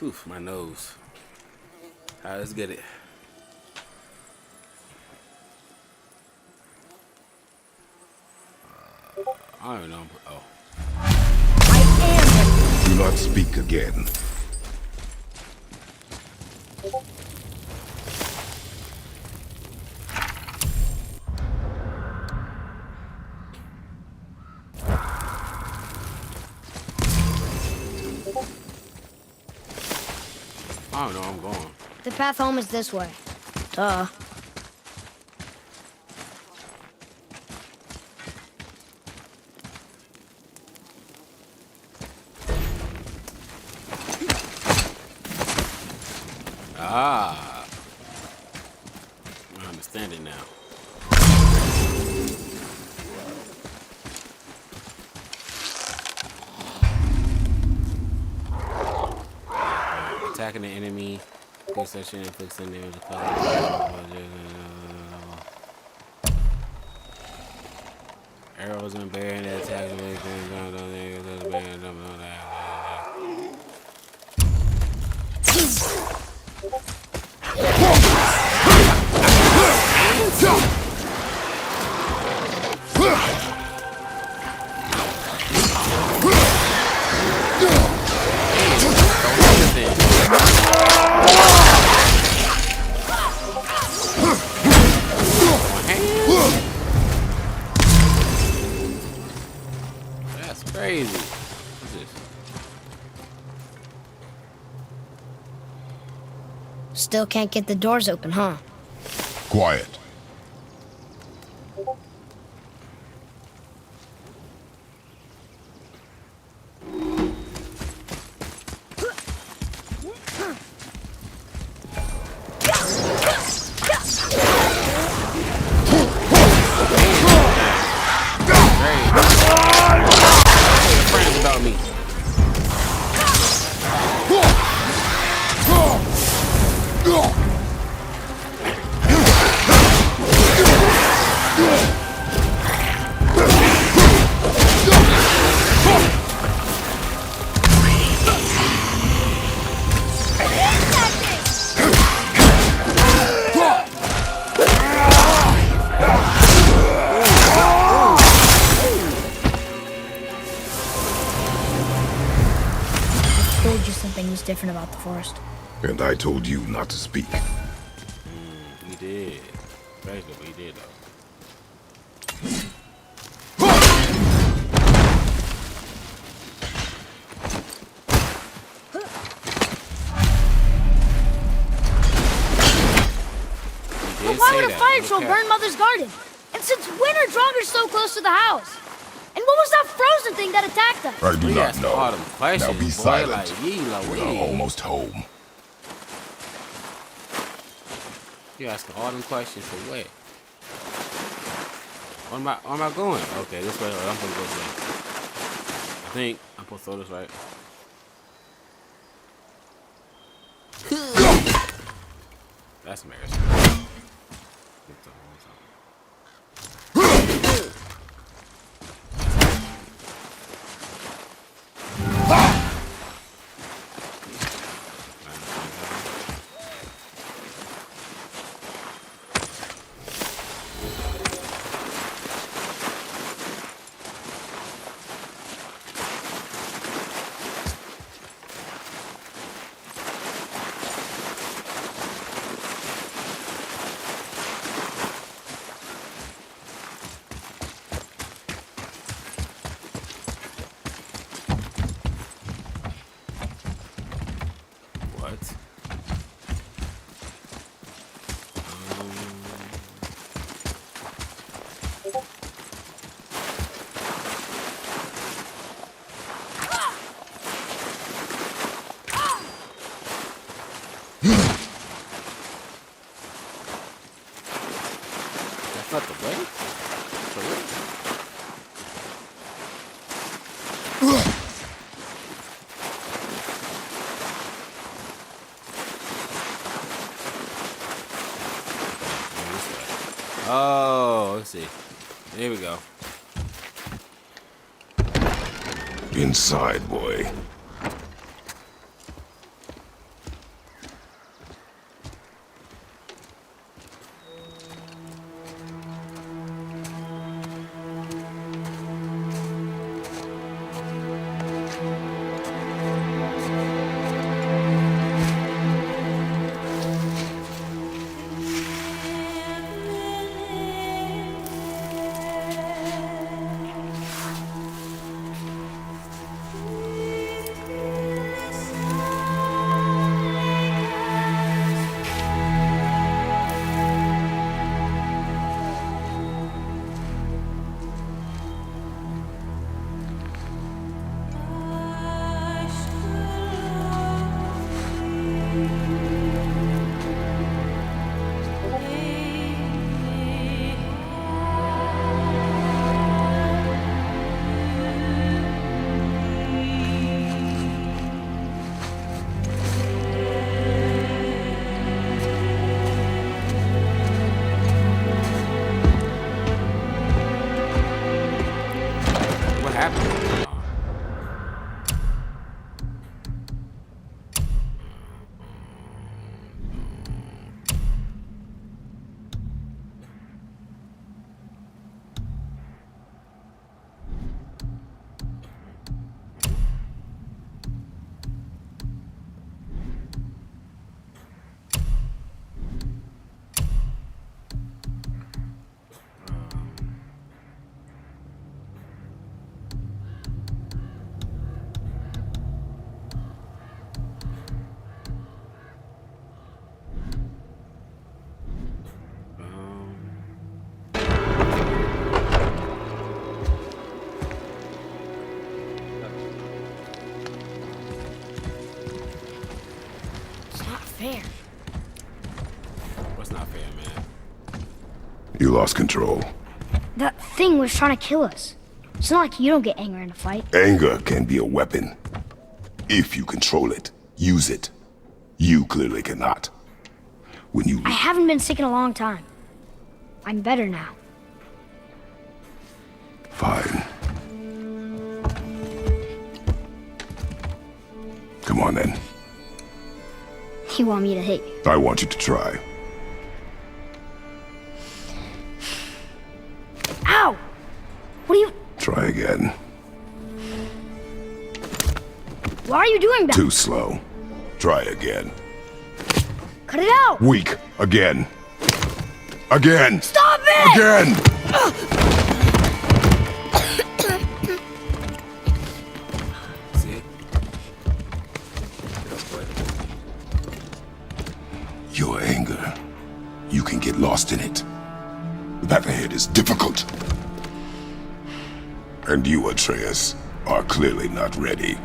Oof, my nose. All right, let's get it. I don't know. Oh. Do not speak again. I don't know where I'm going. The path home is this way. Duh. Ah. I understand it now. Attacking the enemy. This session inflicts on damage. Arrows and bearing that attack. That's crazy. What's this? Still can't get the doors open, huh? Quiet. about me. I told you something was different about the forest. And I told you not to speak. He did. Basically, he did though. But why would a fire troll burn Mother's garden? And since when are Draugrs so close to the house? And what was that frozen thing that attacked us? I do We not asked know. all them questions, Now be boy, silent. like, yee, like, We wee. are almost home. You asking all them questions for what? Where am I going? Okay, this way. I'm supposed to go this way. I think I'm supposed to throw this right. That's embarrassing. What? That's not the way? For real? Oh, let's see. Here we go. Inside, boy. What happened? It's not fair. What's not fair, man? You lost control. That thing was trying to kill us. It's not like you don't get angry in a fight. Anger can be a weapon. If you control it, use it. You clearly cannot. When you... I haven't been sick in a long time. I'm better now. Fine. Come on then. You want me to hit you? I want you to try. Ow! What are you... Try again. Why are you doing that? Too slow. Try again. Cut it out! Weak. Again. Again! Stop it! Again! See it? Your anger. You can get lost in it. The path ahead is difficult. And you, Atreus, are clearly not ready.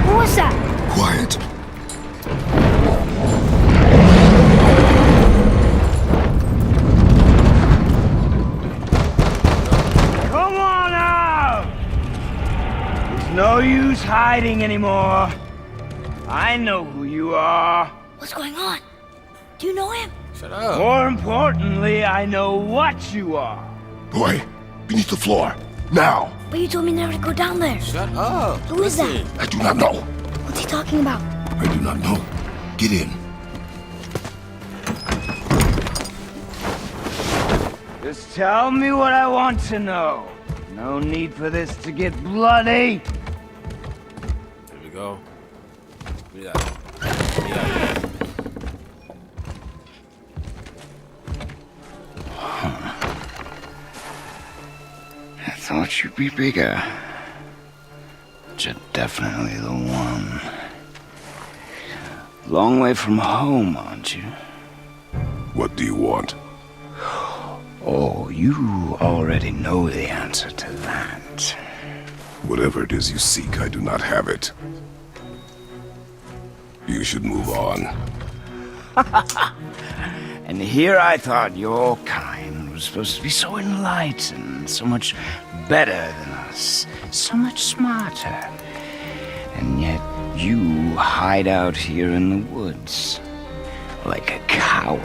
What was that? Quiet. Come on out! There's no use hiding anymore. I know who you are. What's going on? Do you know him? Shut up. More importantly, I know what you are. Boy, beneath the floor. Now! But you told me never to go down there. Shut up. Who is that? I do not know. What's he talking about? I do not know. Get in. Just tell me what I want to know. No need for this to get bloody. Here we go. Yeah. I thought you'd be bigger. But you're definitely the one. Long way from home, aren't you? What do you want? Oh, you already know the answer to that. Whatever it is you seek, I do not have it. You should move on. And here I thought your kind was supposed to be so enlightened, so much better than us, so much smarter. And yet you hide out here in the woods, like a coward.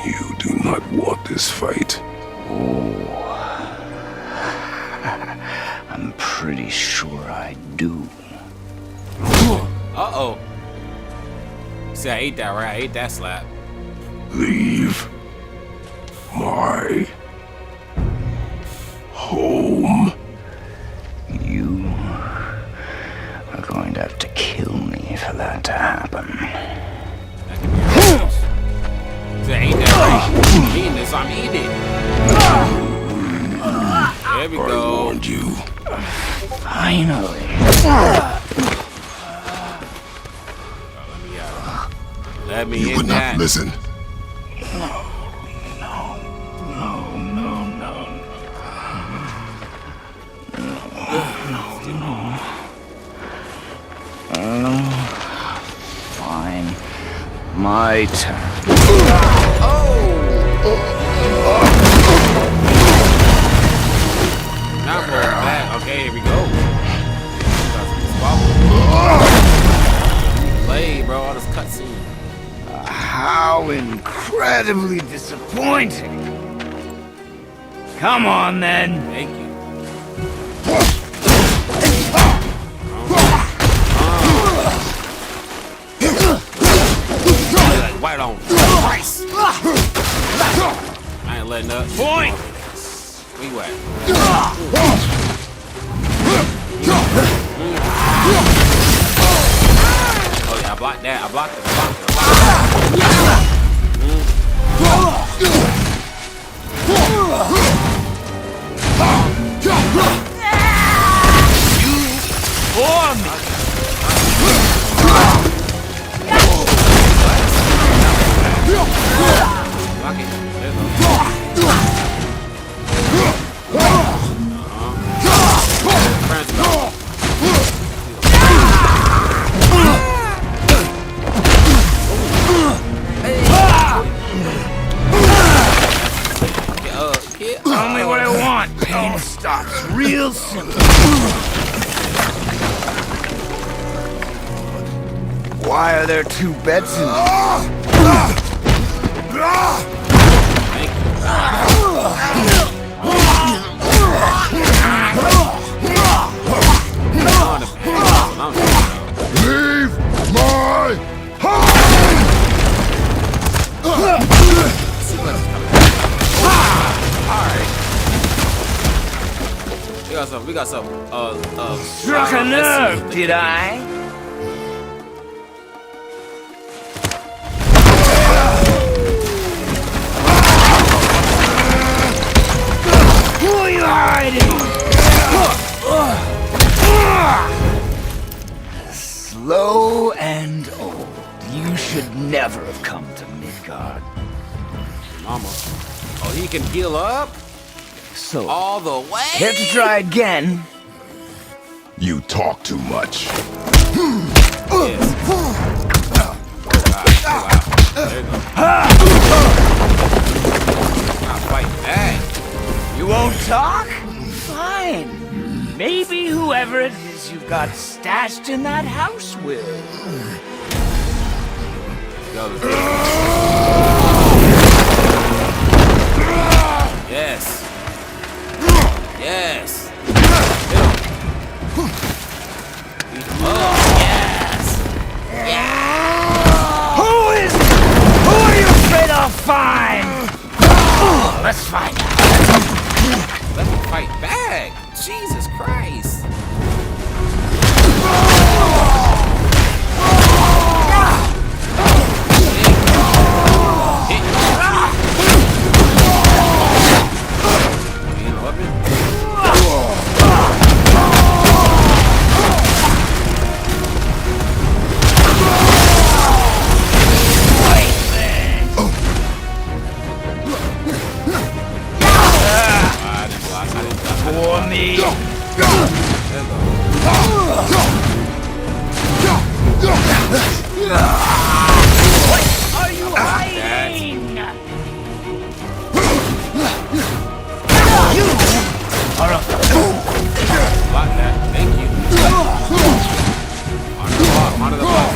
You do not want this fight. Oh, I'm pretty sure I do. Uh-oh. See, I ate that, right? I ate that slap. Leave my home. You are going to have to kill me for that to happen. See, I ate that, right? I'm eating this, I'm eating it. There we I go. warned you. Finally. Let me You in would that. not listen. Fine. My turn. Not for that. Okay, here we go. Play, bro. All this cutscene. How incredibly disappointing. Come on, then. Thank you. Like white on Christ. I ain't letting up. Point. Where you at? Oh yeah, I blocked that. I blocked it. I blocked it. For me. Block it. There you go. Friends go. want pain stops real simple. Why are there two beds in Leave my house! We got some. Struck a nerve, did I? Who are you hiding? Slow and old. You should never have come to Midgard. Mama. Oh, he can heal up? So, All the way? care to try again? You talk too much. Yes. Wow. There you go. Now fight back. You won't talk? Fine. Maybe whoever it is you've got stashed in that house will. Yes. Yes. Oh, yes. Who are you afraid I'll find? Let's find out. Let me fight back. Jesus Christ. For me. What are you hiding? You are a fool. Block that. Thank you. On the block. On the block.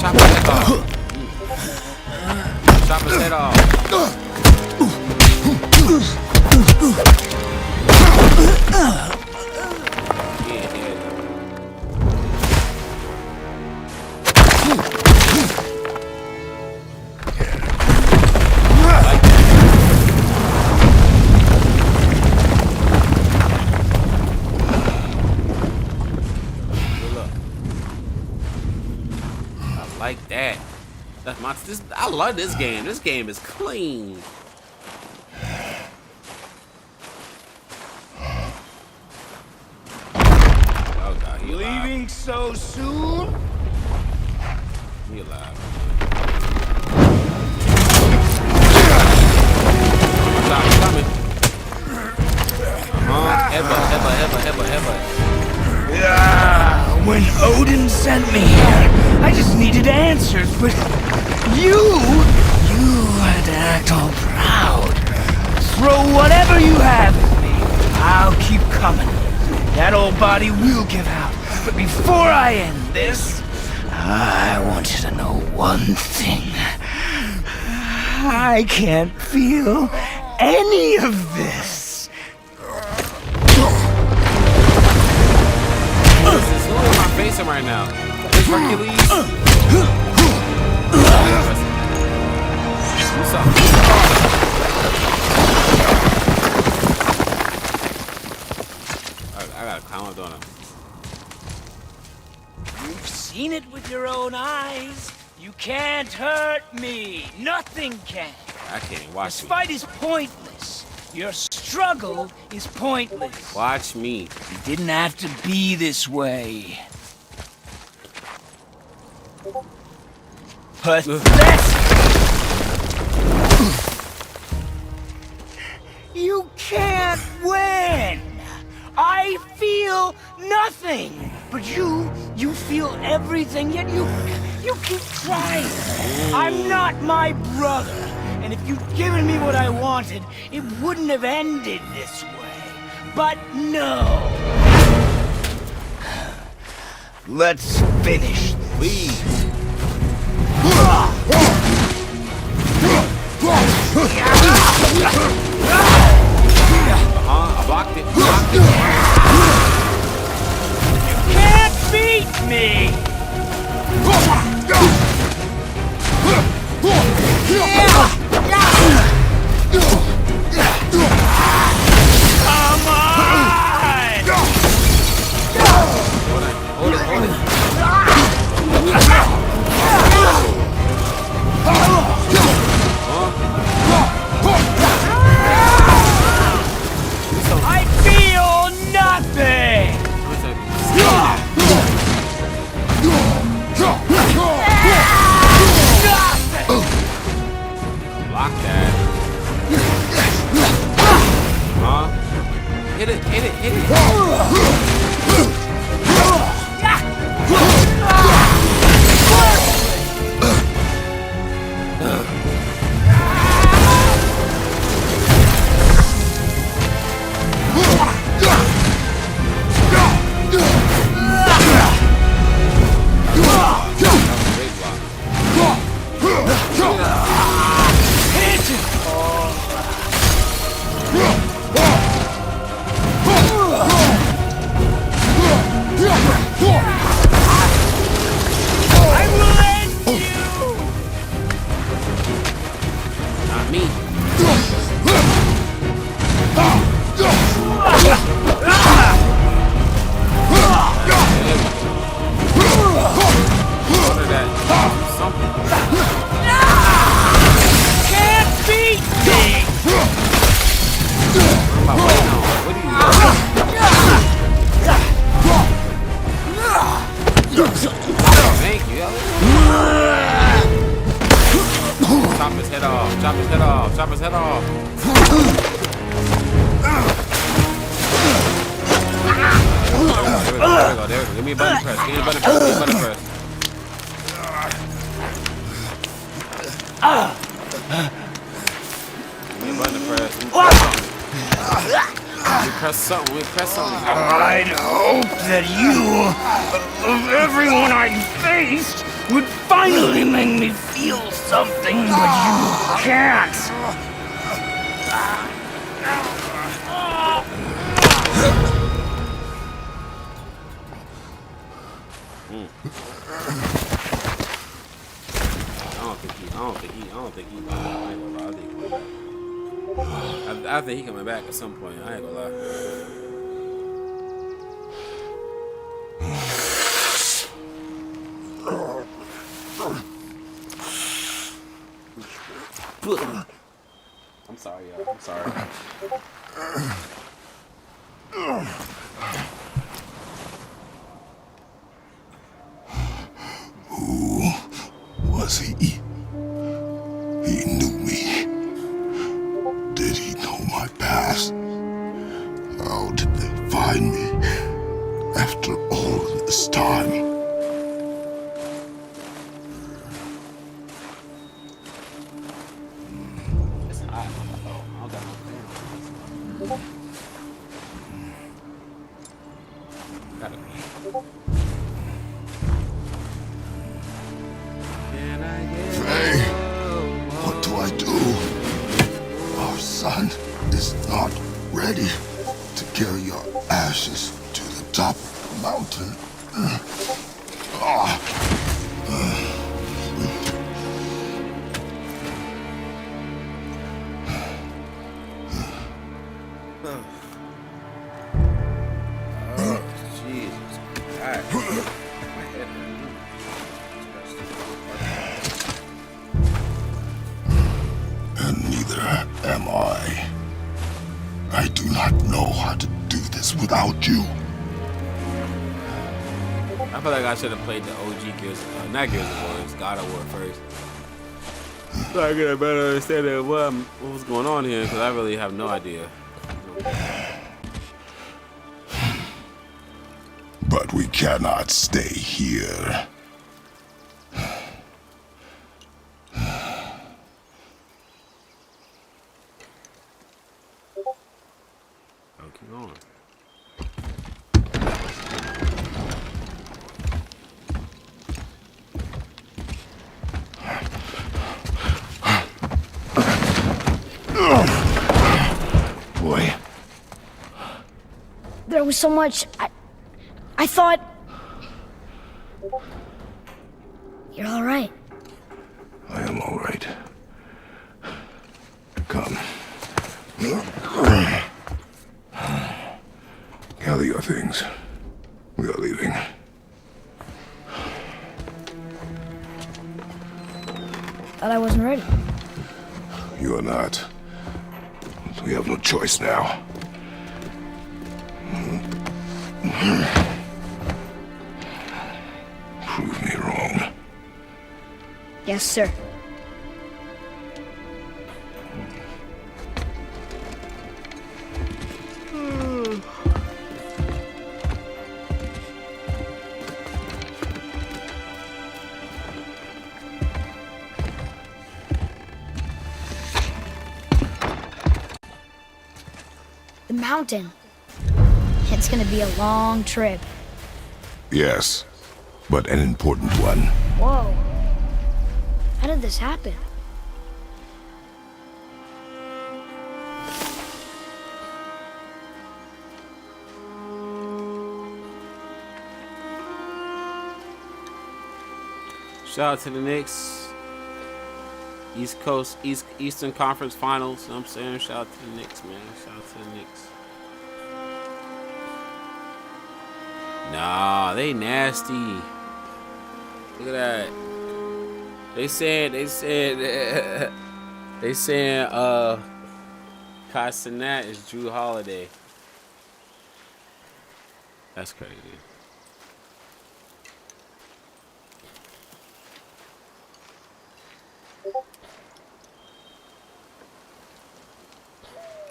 Chop his head off. Chop his head off. Like that. That's my. I love this game. This game is clean. Oh God, he alive. Leaving so soon? He alive. Stop coming. Headbutt. Yeah, when Odin sent me here, I just needed answers, but you had to act all proud. Throw whatever you have at me. I'll keep coming. That old body will give out. But before I end this, I want you to know one thing. I can't feel any of this. Who is my facing right now? Is Hercules? What's up? I gotta climb up on him. You've seen it with your own eyes. You can't hurt me. Nothing can. I can't watch This me. fight is pointless. Your struggle is pointless. Watch me. You didn't have to be this way. Pathetic. You can't win. I feel nothing. But you feel everything, yet You keep trying. I'm not my brother. And if you'd given me what I wanted, it wouldn't have ended this way. But no. Let's finish. Please. I blocked it. You can't beat me! Come on! Hold it. I feel nothing! Block that. Hit it. I will end you! Not me. Can't beat me! Thank you. Chop his head off. Chop his head off. Chop his head off. There we go. Give me a button press. Give me a button press. Give me a button press. Give me a button press. We press something. We press something. I'd hope that you, of everyone I faced, would finally make me feel something, but you can't. I think he coming back at some point. I ain't gonna lie. I'm sorry, y'all. I'm sorry. Who was he? He knew me. Did he know my past? How did they find me after all this time? It's hot. Oh, I don't got no fan. Gotta be. Can I get Faye, what do I do? Our son is not ready to carry our ashes to the top of the mountain. Jesus Christ. My head And neither am I. I do not know how to do this without you. I feel like I should have played the OG Gears, not Gears of War, it's God of War first. So I get a better understanding of what was going on here, because I really have no idea. But we cannot stay here. on? Boy. There was so much. I thought. You're all right. I am all right. Come. Gather your things. We are leaving. Thought I wasn't ready. You are not. We have no choice now. Prove me wrong. Yes, sir. The mountain. It's gonna be a long trip. Yes, but an important one. Whoa. How did this happen? Shout out to the Knicks. East Coast, Eastern Conference Finals. You know what I'm saying? Shout out to the Knicks, man. Shout out to the Knicks. Nah, they nasty. Look at that. They said, CASSIE is Drew Holiday. That's crazy.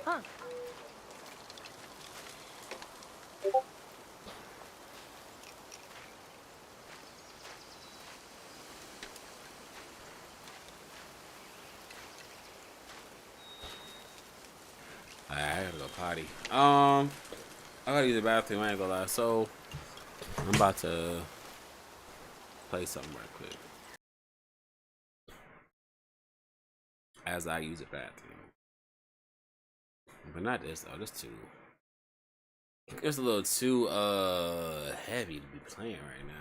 Huh. I gotta go potty. I gotta use the bathroom. I ain't gonna lie. So I'm about to play something right quick as I use the bathroom. But not this though. This too. It's a little too heavy to be playing right now.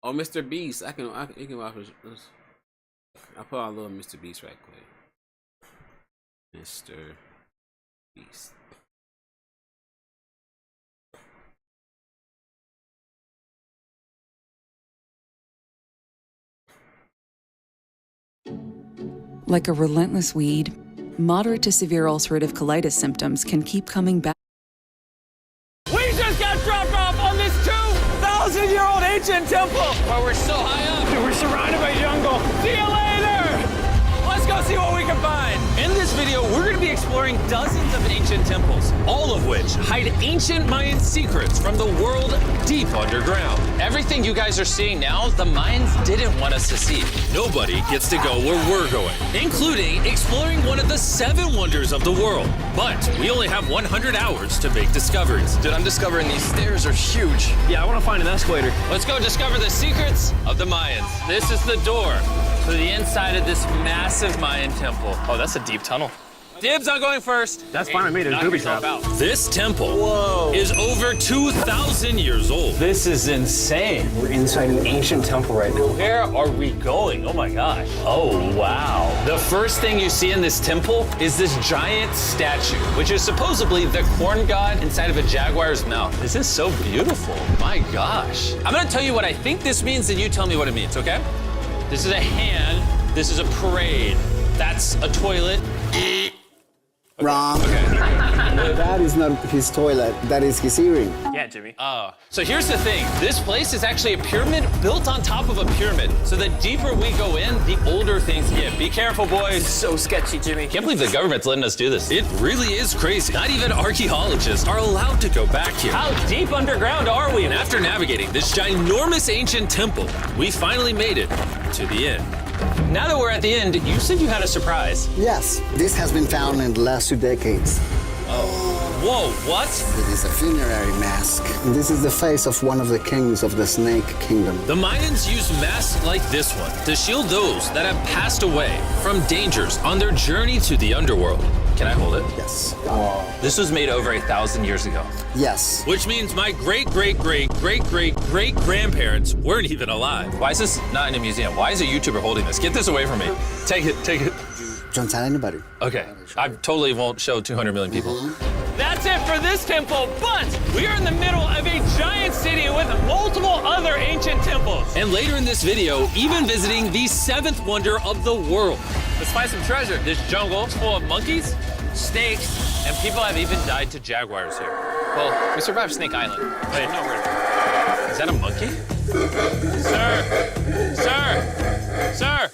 Oh, Mr. Beast. You can watch this. I'll put on a little Mr. Beast right quick. Mr. Beast. Like a relentless weed, moderate to severe ulcerative colitis symptoms can keep coming back. We just got dropped off on this 2,000-year-old ancient temple! Oh, we're so high up! We're surrounded by jungle! See you later! Let's go see what we can find! In this video, we're going to be exploring dozens of ancient temples, all of which hide ancient Mayan secrets from the world deep underground. Everything you guys are seeing now, the Mayans didn't want us to see. Nobody gets to go where we're going, including exploring one of the 7 wonders of the world. But we only have 100 hours to make discoveries. Dude, I'm discovering these stairs are huge. Yeah, I want to find an escalator. Let's go discover the secrets of the Mayans. This is the door to the inside of this massive Mayan temple. Oh, that's a deep tunnel. Dibs on going first. That's fine with me. There's booby traps. This temple is over 2,000 years old. This is insane. We're inside an ancient temple right now. Where are we going? Oh my gosh. Oh, wow. The first thing you see in this temple is this giant statue, which is supposedly the corn god inside of a jaguar's mouth. This is so beautiful. My gosh. I'm gonna tell you what I think this means, and you tell me what it means, okay? This is a hand. This is a parade. That's a toilet. Wrong. Okay. That is not his toilet, that is his earring. Yeah, Jimmy. Oh. So here's the thing. This place is actually a pyramid built on top of a pyramid. So the deeper we go in, the older things get. Be careful, boys. So sketchy, Jimmy. Can't believe the government's letting us do this. It really is crazy. Not even archaeologists are allowed to go back here. How deep underground are we? And after navigating this ginormous ancient temple, we finally made it to the end. Now that we're at the end, you said you had a surprise. Yes, this has been found in the last 2 decades. Oh. Whoa, what? It is a funerary mask. This is the face of one of the kings of the Snake Kingdom. The Mayans used masks like this one to shield those that have passed away from dangers on their journey to the underworld. Can I hold it? Yes. This was made over 1,000 years ago. Yes. Which means my great-great-great-great-great-grandparents weren't even alive. Why is this not in a museum? Why is a YouTuber holding this? Get this away from me. Take it, take it. Don't tell anybody. Okay, I totally won't show 200 million people. That's it for this temple, but we are in the middle of a giant city with multiple other ancient temples. And later in this video, even visiting the 7th wonder of the world. Let's find some treasure. This jungle is full of monkeys, snakes, and people have even died to jaguars here. Well, we survived Snake Island. Wait, no, is that a monkey? Sir! Sir! Sir!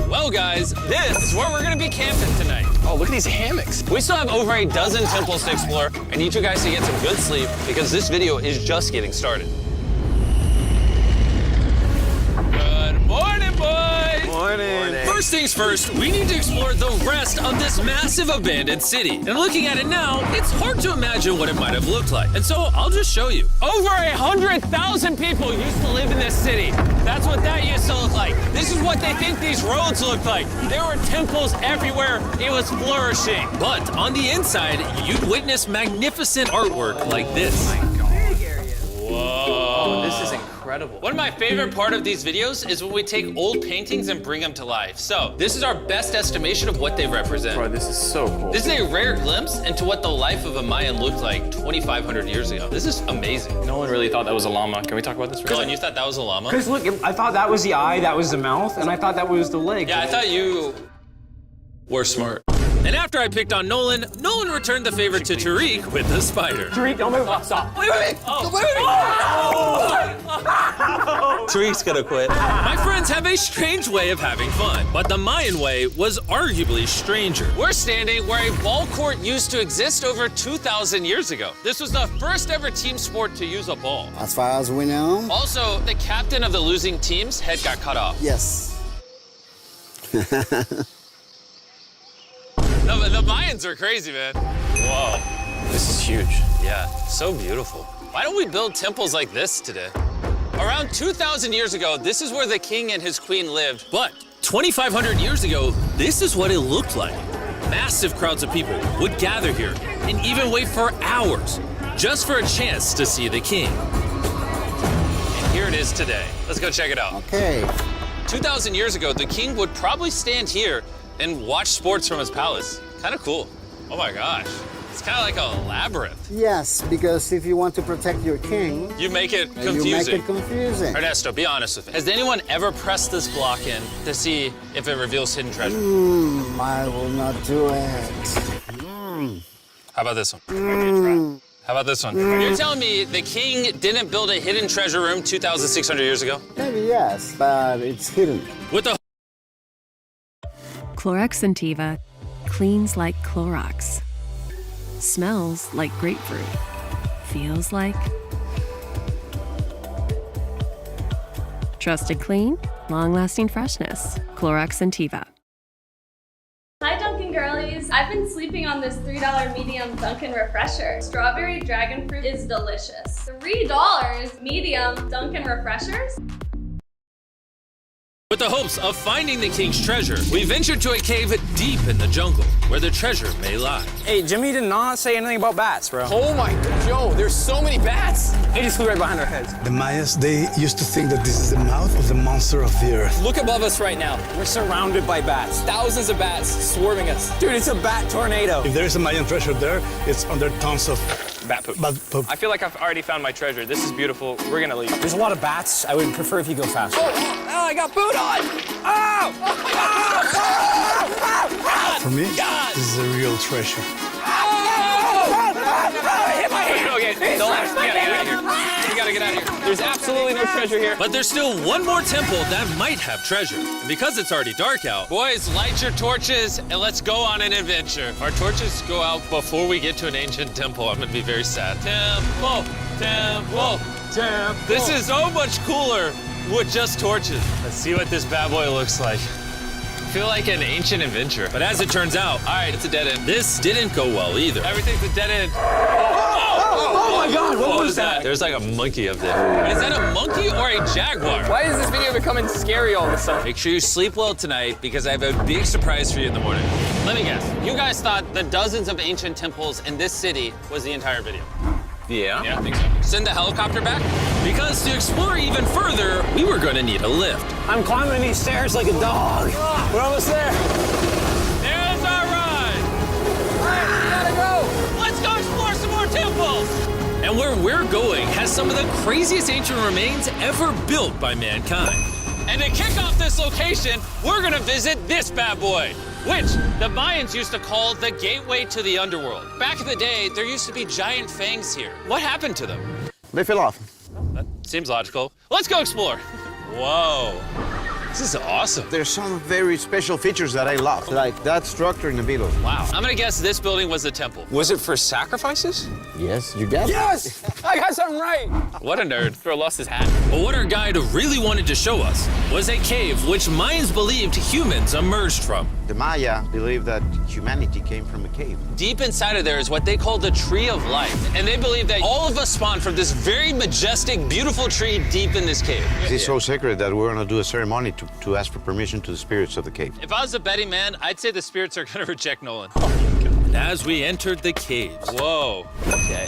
Well, guys, this is where we're gonna be camping tonight. Oh, look at these hammocks. We still have over a dozen temples to explore. I need you guys to get some good sleep because this video is just getting started. Good morning, boys. Morning. First things first, we need to explore the rest of this massive abandoned city. And looking at it now, it's hard to imagine what it might have looked like. And so I'll just show you. Over 100,000 people used to live in this city. That's what that used to look like. This is what they think these roads look like. There were temples everywhere. It was flourishing. But on the inside, you'd witness magnificent artwork like this. Whoa. This is incredible. One of my favorite part of these videos is when we take old paintings and bring them to life. So this is our best estimation of what they represent. Bro, this is so cool. This is a rare glimpse into what the life of a Mayan looked like 2,500 years ago. This is amazing. No one really thought that was a llama. Can we talk about this? Dylan, you thought that was a llama? Because look, I thought that was the eye, that was the mouth, and I thought that was the leg. Yeah, I thought you were smart. And after I picked on Nolan, Nolan returned the favor to Tariq with the spider. Tariq, don't move. Stop. Wait. Oh. Tariq's gonna quit. My friends have a strange way of having fun, but the Mayan way was arguably stranger. We're standing where a ball court used to exist over 2,000 years ago. This was the first ever team sport to use a ball. As far as we know. Also, the captain of the losing team's head got cut off. Yes. The Mayans are crazy, man. Whoa. This is huge. Yeah, so beautiful. Why don't we build temples like this today? Around 2,000 years ago, this is where the king and his queen lived. But 2,500 years ago, this is what it looked like. Massive crowds of people would gather here and even wait for hours just for a chance to see the king. And here it is today. Let's go check it out. Okay. 2,000 years ago, the king would probably stand here and watch sports from his palace. Kind of cool. Oh my gosh. It's kind of like a labyrinth. Yes, because if you want to protect your king, you make it confusing. You make it confusing. Ernesto, be honest with me. Has anyone ever pressed this block in to see if it reveals hidden treasure? I will not do it. How about this one? How about this one? You're telling me the king didn't build a hidden treasure room 2,600 years ago? Maybe yes, but it's hidden. With the Clorox Sentiva cleans like Clorox, smells like grapefruit, feels like trusted clean, long-lasting freshness. Clorox Sentiva. Hi Dunkin' Girlies! I've been sleeping on this $3 medium Dunkin' Refresher. Strawberry dragon fruit is delicious. $3 medium Dunkin' Refreshers? With the hopes of finding the king's treasure, we ventured to a cave deep in the jungle where the treasure may lie. Hey, Jimmy did not say anything about bats, bro. Oh my God, Joe, there's so many bats. They just flew right behind our heads. The Mayas, they used to think that this is the mouth of the monster of the earth. Look above us right now. We're surrounded by bats. Thousands of bats swarming us. Dude, it's a bat tornado. If there's a Mayan treasure there, it's under tons of Bat poop. Bat poop. I feel like I've already found my treasure. This is beautiful. We're gonna leave. There's a lot of bats. I would prefer if you go faster. Oh, I got boot on! Oh! For me, this is a real treasure. I hit my hand! Okay, don't let us get out of here. We gotta get out of here. There's absolutely no treasure here. But there's still one more temple that might have treasure. And because it's already dark out, boys, light your torches and let's go on an adventure. Our torches go out before we get to an ancient temple. I'm gonna be very sad. Temple, temple, temple. This is so much cooler with just torches. Let's see what this bad boy looks like. I feel like an ancient adventure. But as it turns out, all right, it's a dead end. This didn't go well either. Everything's a dead end. Oh my God, what was that? There's like a monkey up there. Is that a monkey or a jaguar? Why is this video becoming scary all of a sudden? Make sure you sleep well tonight because I have a big surprise for you in the morning. Let me guess. You guys thought the dozens of ancient temples in this city was the entire video. Yeah? Yeah, I think so. Send the helicopter back? Because to explore even further, we were going to need a lift. I'm climbing these stairs like a dog. We're almost there. There's our ride. All right, we gotta go. Let's go explore some more temples. And where we're going has some of the craziest ancient remains ever built by mankind. And to kick off this location, we're gonna visit this bad boy, which the Mayans used to call the gateway to the underworld. Back in the day, there used to be giant fangs here. What happened to them? They fell off. That seems logical. Let's go explore. Whoa, this is awesome. There's some very special features that I love, like that structure in the middle. Wow, I'm gonna guess this building was a temple. Was it for sacrifices? Yes, you got it. Yes! I got something right. What a nerd. Throw lost his hat. But what our guide really wanted to show us was a cave which Mayans believed humans emerged from. The Maya believed that humanity came from a cave. Deep inside of there is what they call the Tree of Life. And they believe that all of us spawned from this very majestic, beautiful tree deep in this cave. It's so sacred that we're gonna do a ceremony to ask for permission to the spirits of the cave. If I was a betting man, I'd say the spirits are gonna reject Nolan. And as we entered the caves, whoa, okay.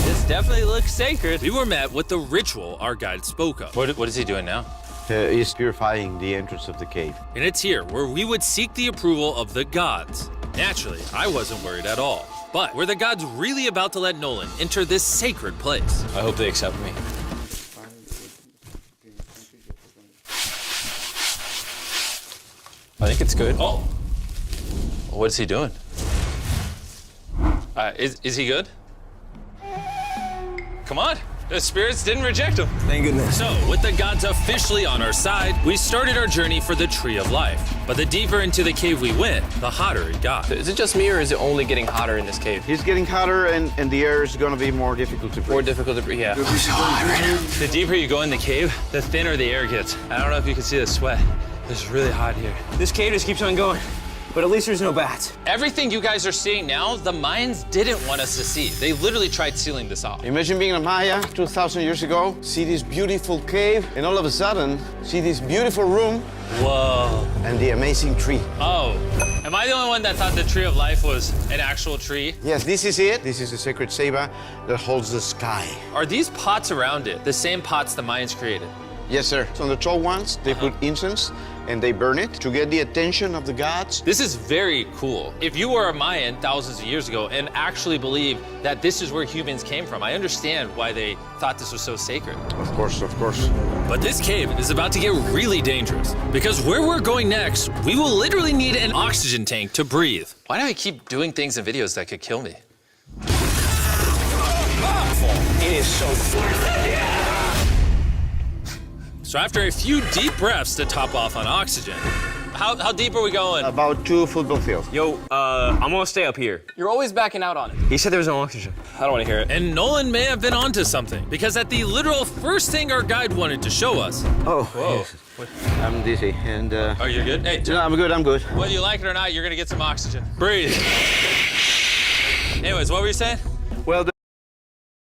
This definitely looks sacred. We were met with the ritual our guide spoke of. What is he doing now? He's purifying the entrance of the cave. And it's here where we would seek the approval of the gods. Naturally, I wasn't worried at all. But were the gods really about to let Nolan enter this sacred place? I hope they accept me. I think it's good. Oh. What's he doing? Is he good? Come on. The spirits didn't reject him. Thank goodness. So, with the gods officially on our side, we started our journey for the Tree of Life. But the deeper into the cave we went, the hotter it got. Is it just me, or is it only getting hotter in this cave? It's getting hotter, and the air is gonna be more difficult to breathe. More difficult to breathe, yeah. The deeper you go in the cave, the thinner the air gets. I don't know if you can see the sweat. It's really hot here. This cave just keeps on going. But at least there's no bats. Everything you guys are seeing now, the Mayans didn't want us to see. They literally tried sealing this off. Imagine being a Maya 2,000 years ago, see this beautiful cave, and all of a sudden, see this beautiful room. Whoa. And the amazing tree. Oh, am I the only one that thought the Tree of Life was an actual tree? Yes, this is it. This is the sacred ceiba that holds the sky. Are these pots around it the same pots the Mayans created? Yes, sir. So on the tall ones, they put incense and they burn it to get the attention of the gods. This is very cool. If you were a Mayan thousands of years ago and actually believed that this is where humans came from, I understand why they thought this was so sacred. Of course, of course. But this cave is about to get really dangerous because where we're going next, we will literally need an oxygen tank to breathe. Why do I keep doing things in videos that could kill me? It is so So after a few deep breaths to top off on oxygen, how deep are we going? About 2 football fields. Yo, I'm gonna stay up here. You're always backing out on it. He said there was no oxygen. I don't want to hear it. And Nolan may have been onto something because at the literal first thing our guide wanted to show us. Oh, whoa. Yes. I'm dizzy and. Are you good? Hey, no, I'm good. I'm good. Whether you like it or not, you're gonna get some oxygen. Breathe. Anyways, what were you saying? Well.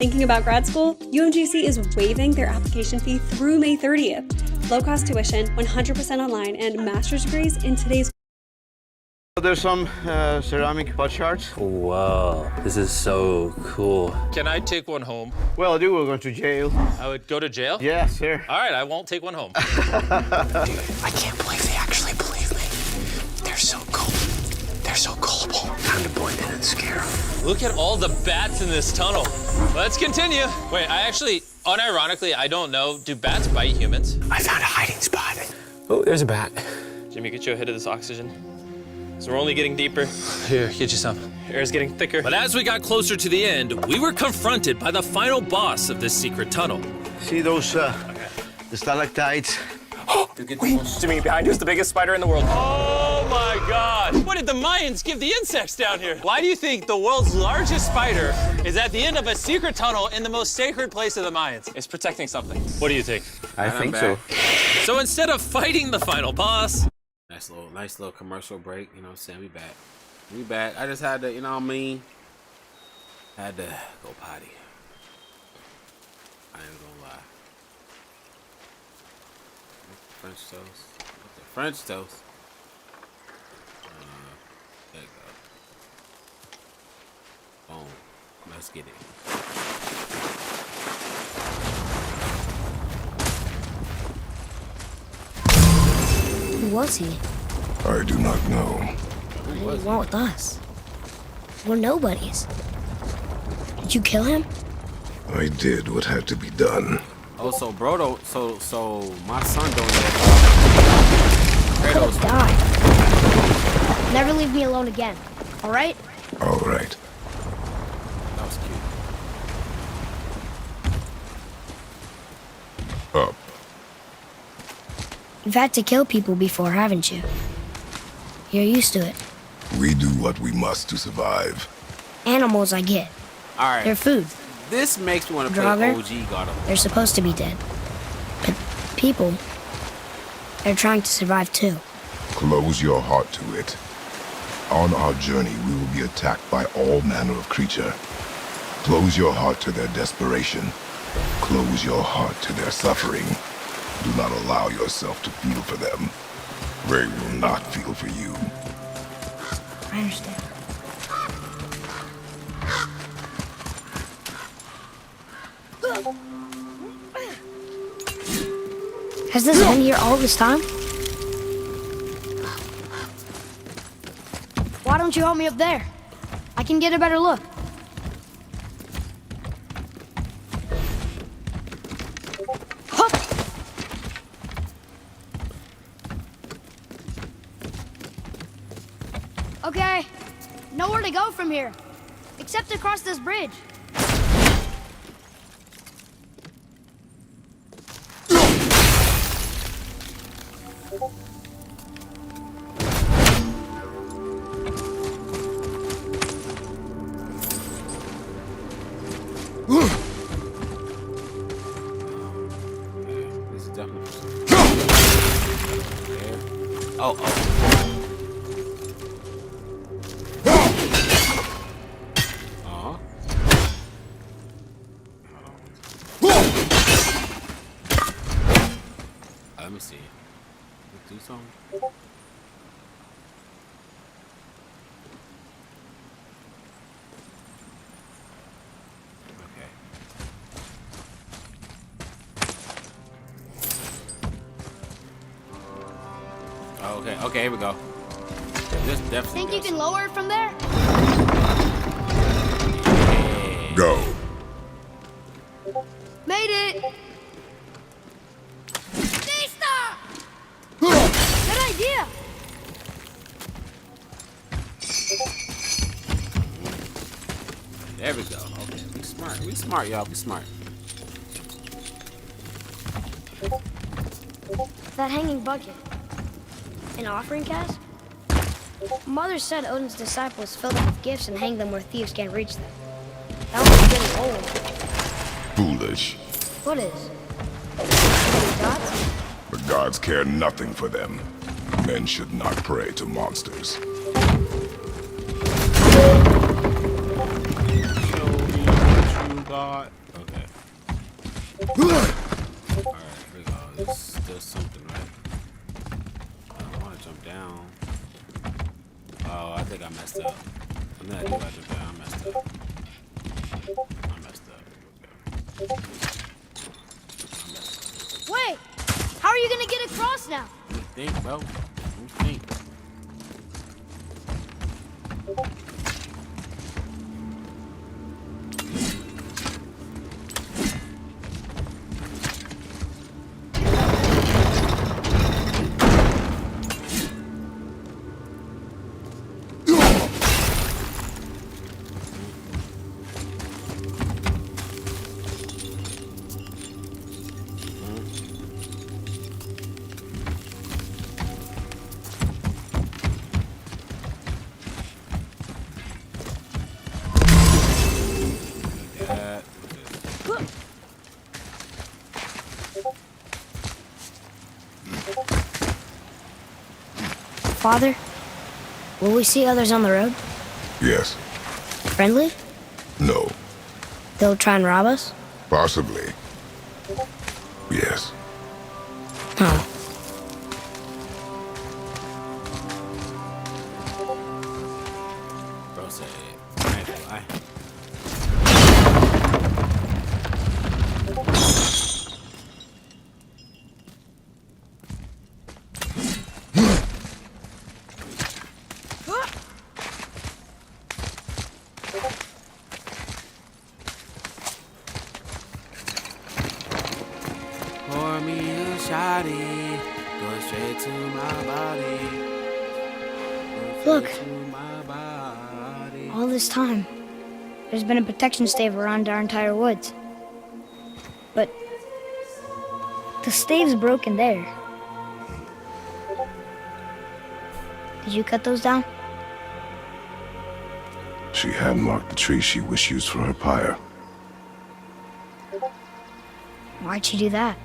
Thinking about grad school? UMGC is waiving their application fee through May 30th. Low-cost tuition, 100% online, and master's degrees in today's... There's some ceramic pot shards. Whoa, this is so cool. Can I take one home? Well, you will go to jail. I would go to jail? Yes, sir. All right, I won't take one home. Dude, I can't believe they actually believe me. They're so cool. They're They're so gullible. Time to blend in and scare them. Look at all the bats in this tunnel. Let's continue. Wait, unironically, I don't know. Do bats bite humans? I found a hiding spot. Oh, there's a bat. Jimmy, get you a hit of this oxygen. So we're only getting deeper. Here, get you some. Air's getting thicker. But as we got closer to the end, we were confronted by the final boss of this secret tunnel. See those, the stalactites? Jimmy, behind you is the biggest spider in the world. Oh my God! What did the Mayans give the insects down here? Why do you think the world's largest spider is at the end of a secret tunnel in the most sacred place of the Mayans? It's protecting something. What do you think? I think so. So instead of fighting the final boss, Nice little commercial break. You know what I'm saying? We back. I just had to, you know what I mean? Had to go potty. I ain't gonna lie. French toast. What's the French toast? There you go. Boom. Let's get it. Who was he? I do not know. What did he want with us? We're nobodies. Did you kill him? I did what had to be done. Oh, so bro don't. So my son don't. Kratos died. Never leave me alone again. All right? All right. That was cute. Up. You've had to kill people before, haven't you? You're used to it. We do what we must to survive. Animals, I get. All right. They're food. This makes me want to play Draugr, OG God of War. They're supposed to be dead. But people, they're trying to survive too. Close your heart to it. On our journey, we will be attacked by all manner of creature. Close your heart to their desperation. Close your heart to their suffering. Do not allow yourself to feel for them. They will not feel for you. I understand. Has this been here all this time? Why don't you help me up there? I can get a better look. Okay, nowhere to go from here, except across this bridge. This is definitely. Oh. Let me see. Let's do something. Okay, here we go. This definitely. Think you can lower it from there? Go. Made it! Nista! Good idea! There we go. Okay, we smart. We smart, y'all. We smart. That hanging bucket. An offering cask? Mother said Odin's disciples fill them with gifts and hang them where thieves can't reach them. That one's getting old. Foolish. What is? Gods? The gods care nothing for them. Men should not pray to monsters. God. Okay. Alright, here we go. There's still something, right? I want to jump down. Oh, I think I messed up. I'm not doing jump down. I messed up. Wait! How are you gonna get across now? What do you think, bro? What do you think? Father, will we see others on the road? Yes. Friendly? No. They'll try and rob us? Possibly. Yes. Oh. Bro said, pour me a shotty, go straight to my body. Look. All this time, there's been a protection stave around our entire woods. But the stave's broken there. Did you cut those down? She had marked the tree she wished used for her pyre. Why'd she do that?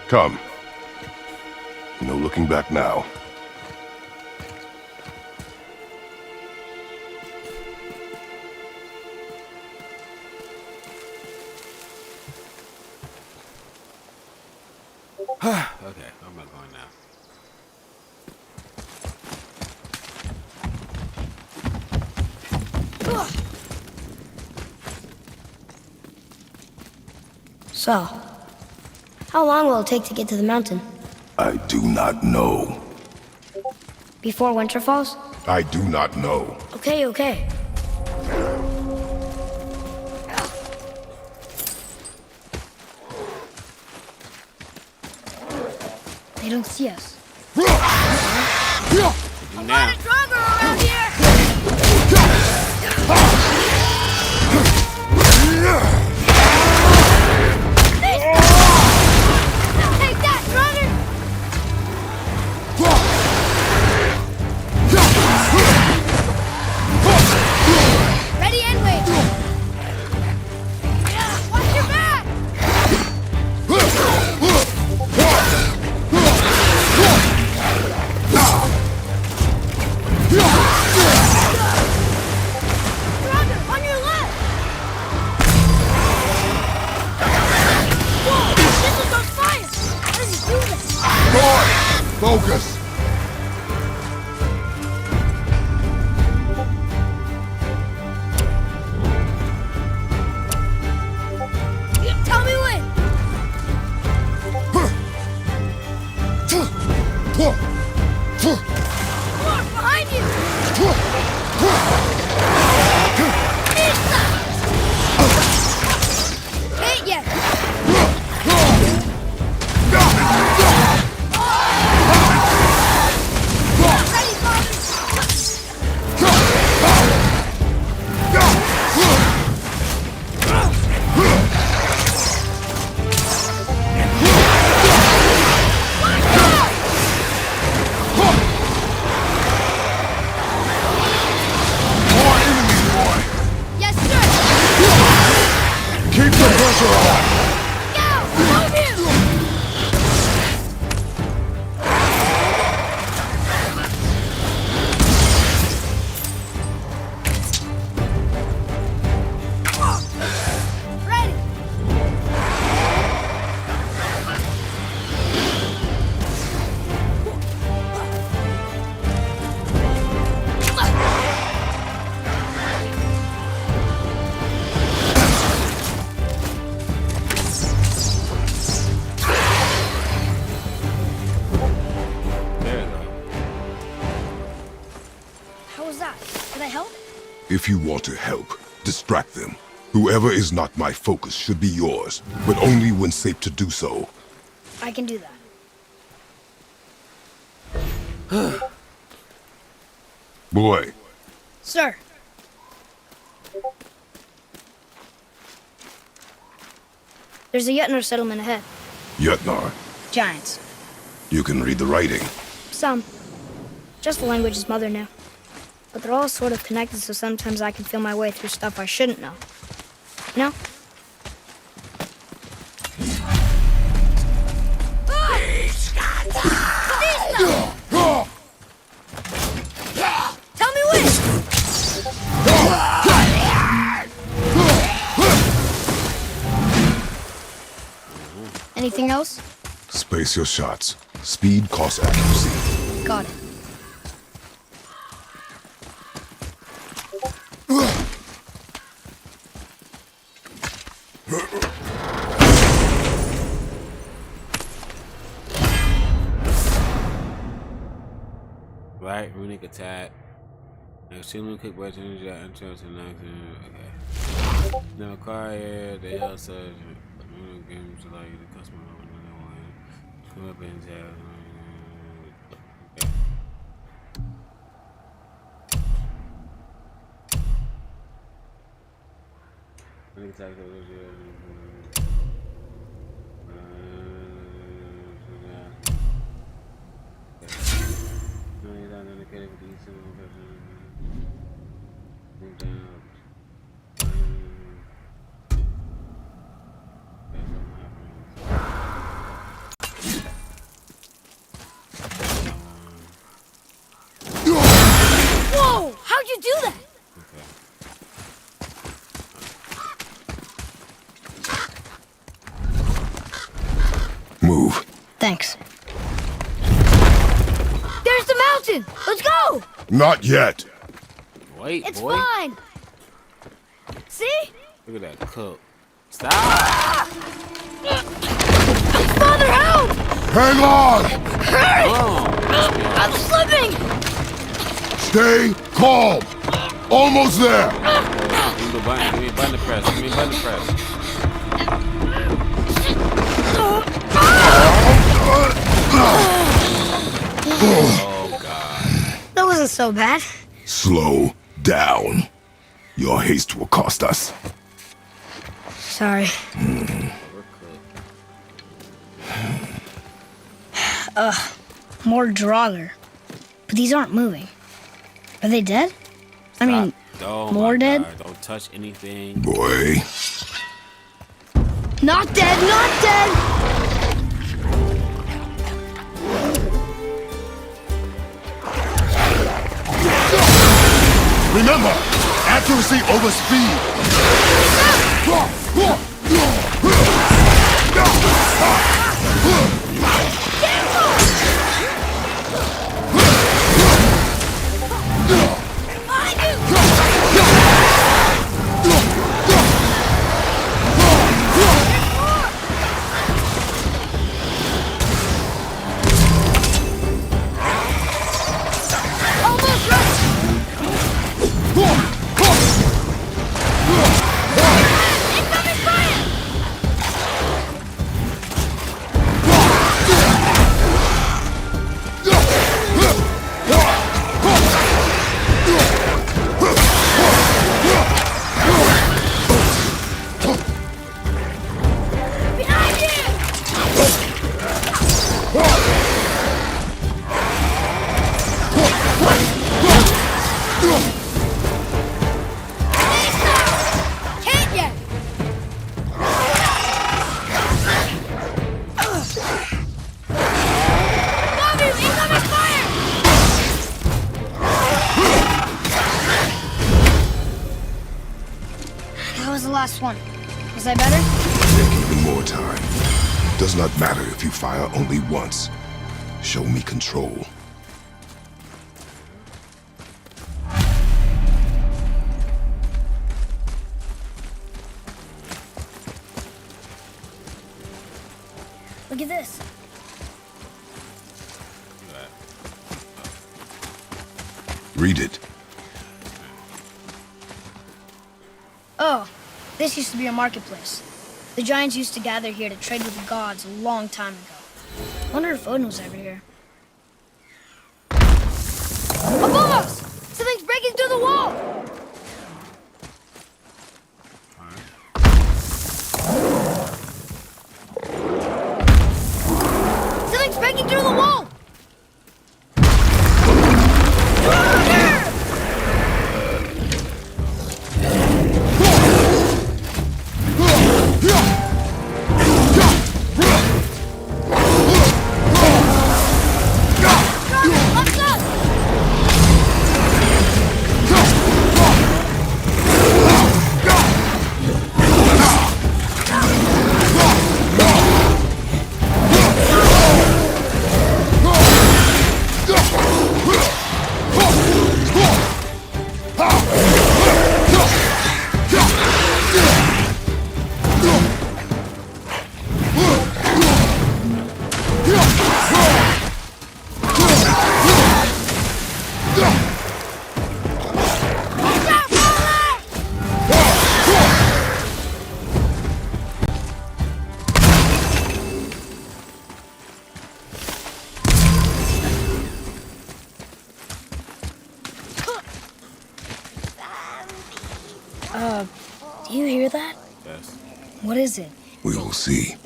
Come. No looking back now. Okay, I'm not going now. So, how long will it take to get to the mountain? I do not know. Before winter falls? I do not know. Okay, okay. They don't see us. Now. Take that, brother! Ready and wait! Watch your back! Brother, on your left! Whoa! This is on fire! How does he do this? Boy! Focus! Tell me when! More behind you! Hit yet! If you want to help, distract them. Whoever is not my focus should be yours, but only when safe to do so. I can do that. Boy, Sir. There's a Yetnar settlement ahead. Yetnar, Giants. you can read the writing. Some. Just the language his mother knew. But they're all sort of connected, so sometimes I can feel my way through stuff I shouldn't know. You know? Tell me when! Anything else? Space your shots. Speed costs accuracy. Got it. Right, runic attack. Extremely quick burst energy that enters and okay. Now acquire the health surge. Games like the customer weapons have. Runic attack. Whoa! How'd you do that? Move. Thanks. There's the mountain! Let's go! Not yet. Wait, It's boy. fine! See? Look at that cook. Stop! Father, help! Hang on! Hurry! I'm slipping! Stay calm. Almost there. Give me the button. Give me a button to press. Give me a button to press. Oh, God. That wasn't so bad. Slow down. Your haste will cost us. Sorry. More Draugr. But these aren't moving. Are they dead? I mean, Oh, more my dead? God. Don't touch anything. Boy. Not dead, not dead! Remember, accuracy over speed. Can't yet! Bobby, incoming fire! That was the last one. Was I better? Take even more time. Does not matter if you fire only once. Show me control. Look at this. Read it. Oh, this used to be a marketplace. The giants used to gather here to trade with the gods a long time ago. I wonder if Odin was ever here. Above us! Something's breaking through the wall! Something's breaking through the wall! Do you hear that? Yes. What is it? We will see.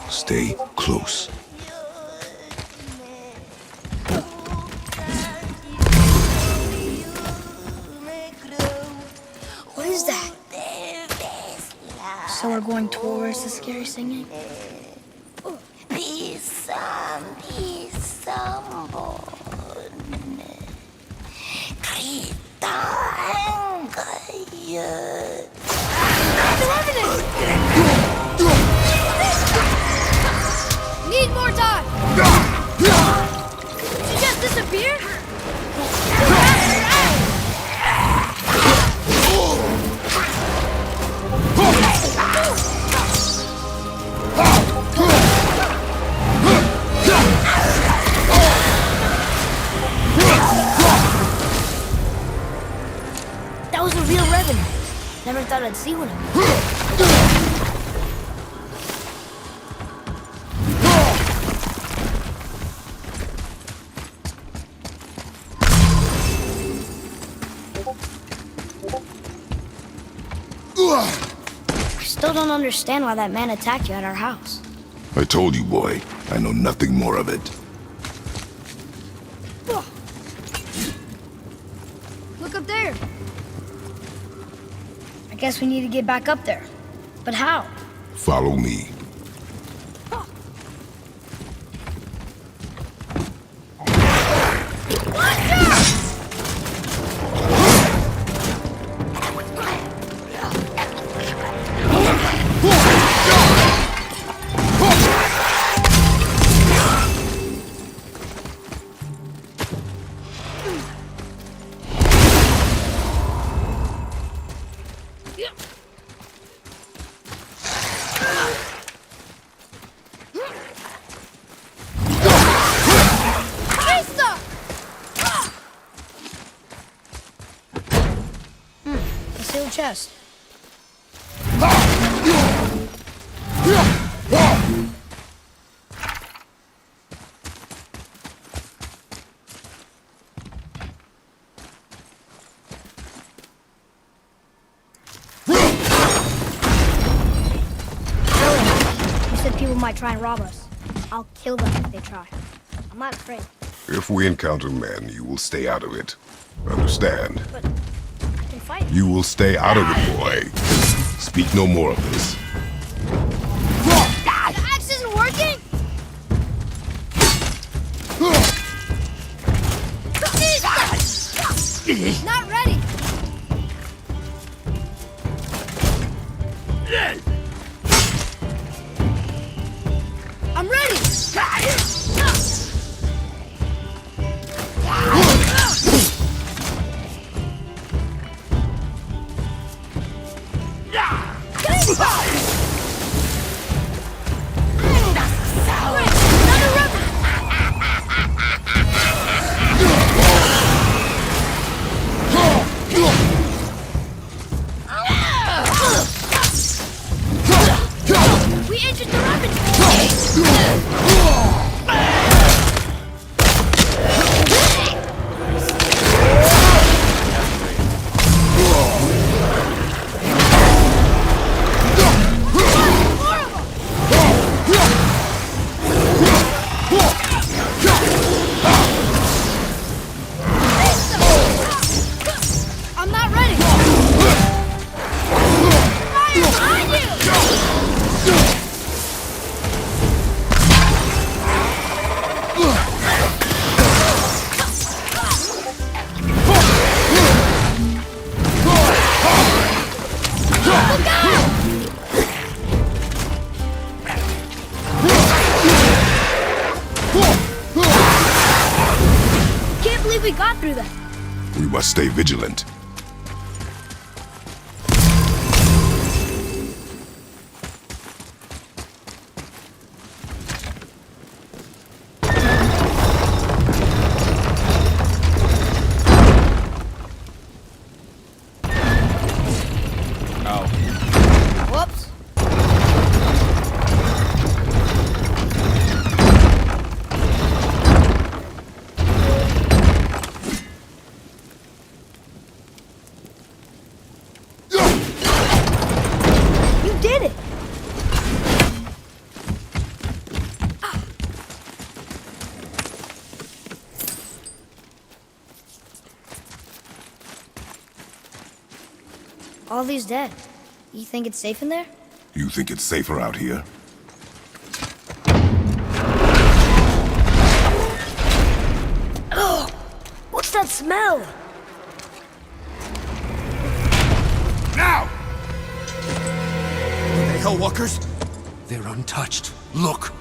Stay close. What is that? So we're going towards the scary singing? Need more time! Did you just disappear? That was a real revenant. Never thought I'd see one of them. I still don't understand why that man attacked you at our house. I told you, boy. I know nothing more of it. Look up there. I guess we need to get back up there. But how? Follow me. Chest. You said people might try and rob us. I'll kill them if they try. I'm not afraid. If we encounter men, you will stay out of it. Understand? But I can fight. You will stay out of it, boy. Speak no more of this. The axe isn't working? Not ready. I'm ready. through that. We must stay vigilant. Whoops. You did it. All these dead. You think it's safe in there? You think it's safer out here? Oh, what's that smell? Now! Are they Hellwalkers? They're untouched. Look!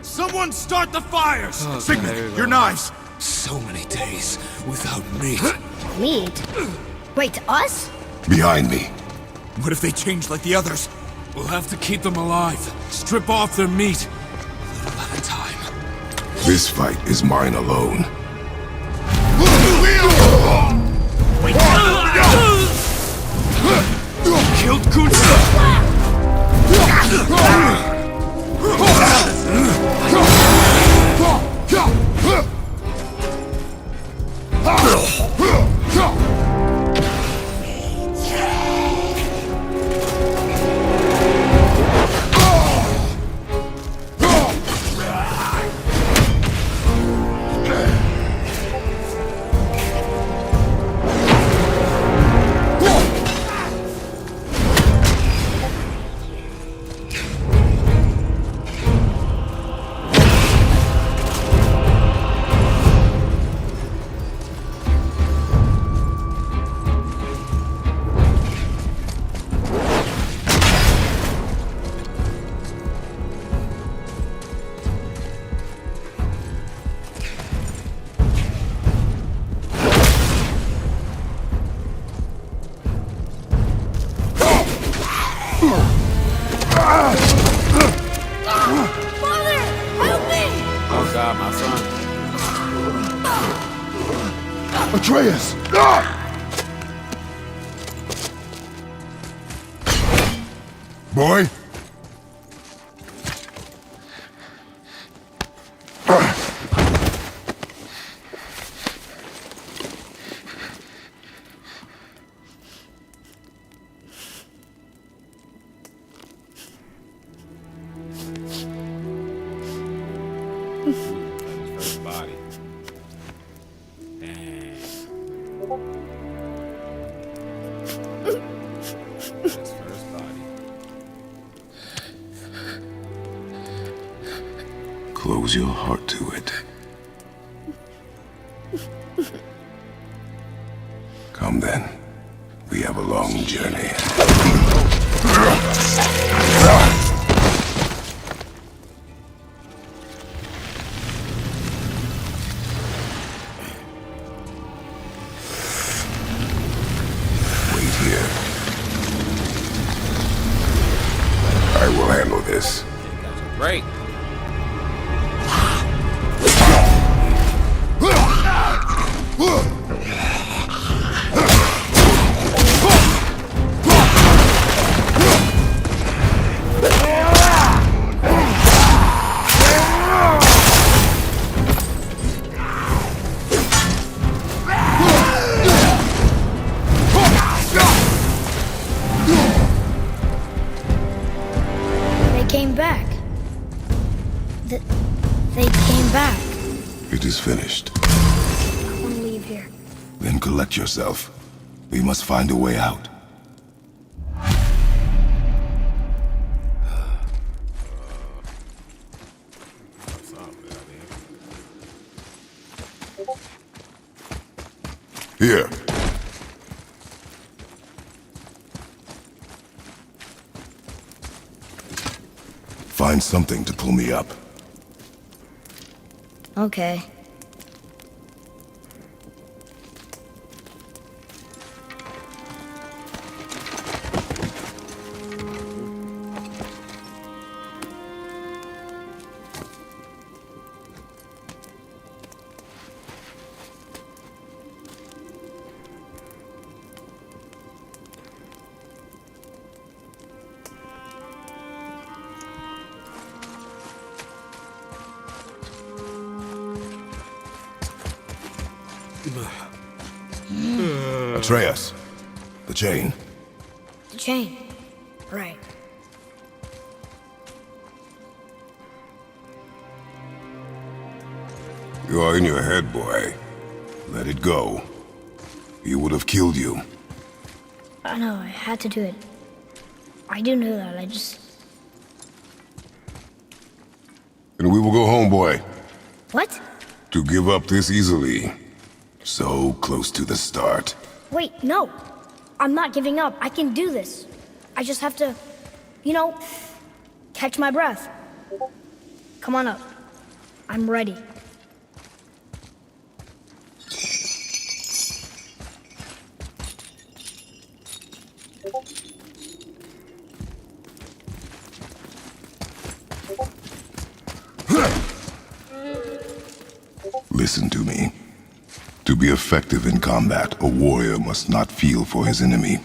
Someone start the fires! Sigmund, your knives! So many days without meat. Meat? Wait, us? Behind me. What if they change like the others? We'll have to keep them alive. Strip off their meat. A little at a time. This fight is mine alone. Wait! Killed Gunther! Atreus! Boy? First body. His first body. Close your heart to it. Come then. We have a long journey. Wait here. I will handle this. Great. Back. They came back. It is finished. I want to leave here. Then collect yourself. We must find a way out. Here. Find something to pull me up. Okay. Atreus, the chain. The chain. Right. You are in your head, boy. Let it go. He would have killed you. I know, I had to do it. I do know that, I just... And we will go home, boy. What? To give up this easily. So close to the start. Wait, no. I'm not giving up. I can do this. I just have to, you know, catch my breath. Come on up. I'm ready. Listen to me. To be effective in combat, a warrior must not feel for his enemy.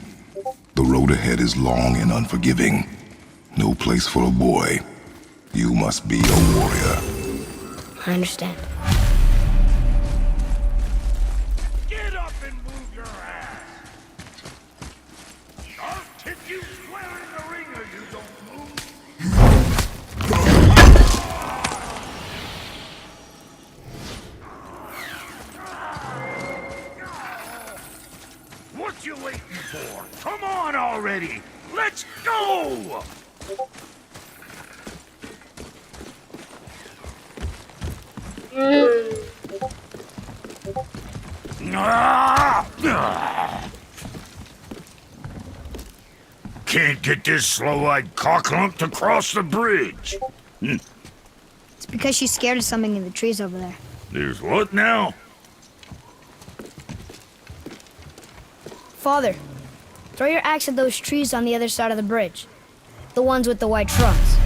The road ahead is long and unforgiving. No place for a boy. You must be a warrior. I understand. Get up and move your ass! I'll kick you square in the ring or you don't move! What you waiting for? Come on already! Let's go! Can't get this slow-eyed cocklump to cross the bridge. It's because she's scared of something in the trees over there. There's what now? Father, throw your axe at those trees on the other side of the bridge. The ones with the white trunks.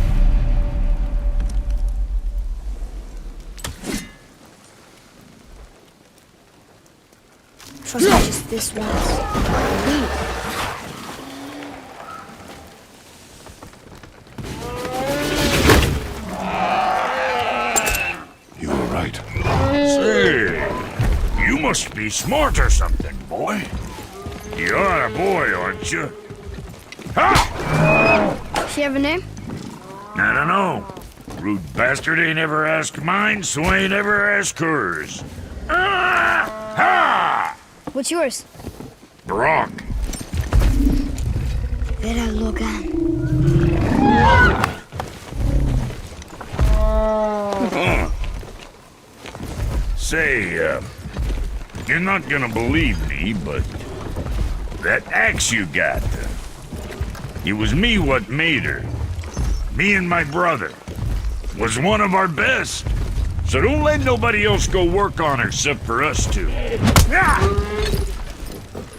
Trust me just this once. Please. You were right. Say, you must be smart or something, boy. You are a boy, aren't you? Ha! She have a name? I don't know. Rude bastard ain't ever asked mine, so ain't ever asked hers. Ha! What's yours? Brock. Vera Logan. Say, you're not gonna believe me, but that axe you got, it was me what made her. Me and my brother. Was one of our best. So don't let nobody else go work on her except for us two.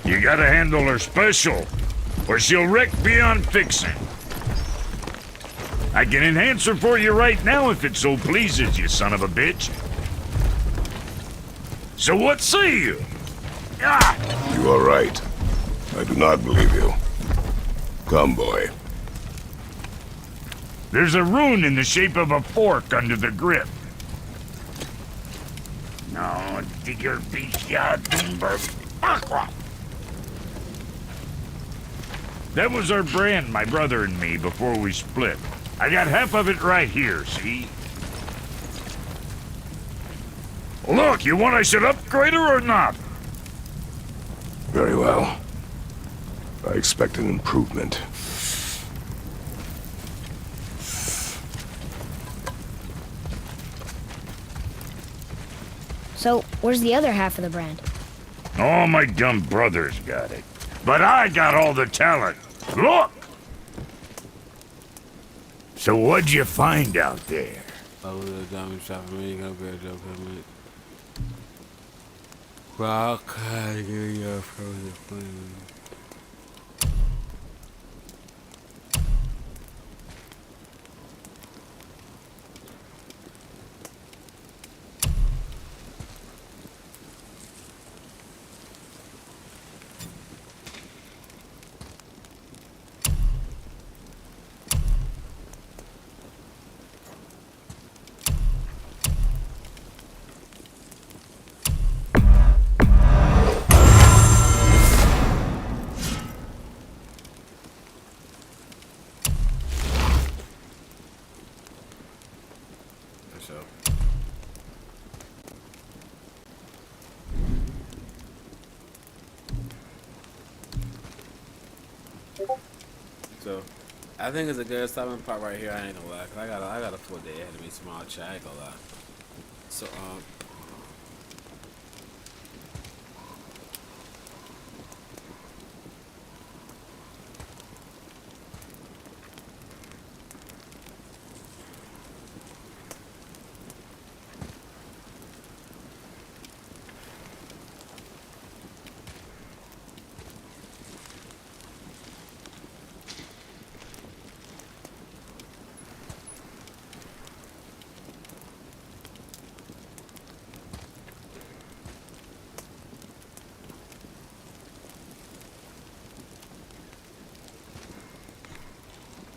You gotta handle her special, or she'll wreck beyond fixing. I can enhance her for you right now if it so pleases you, son of a bitch. So what say you? You are right. I do not believe you. Come, boy. There's a rune in the shape of a fork under the grip. No, digger That was our brand, my brother and me, before we split. I got half of it right here, see? Look, you want I should upgrade her or not? Very well. I expect an improvement. So, where's the other half of the brand? All my dumb brothers got it. But I got all the talent. Look! So what'd you find out there? So I think it's a good stopping part right here. I ain't gonna lie. 'Cause I got a full day ahead of me tomorrow, chat. I ain't gonna lie. So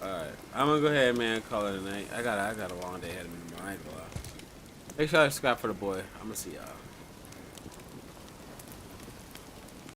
alright, I'm gonna go ahead, man. Call it a night. I got a long day ahead of me tomorrow. I ain't gonna lie. Make sure I subscribe for the boy. I'm gonna see y'all.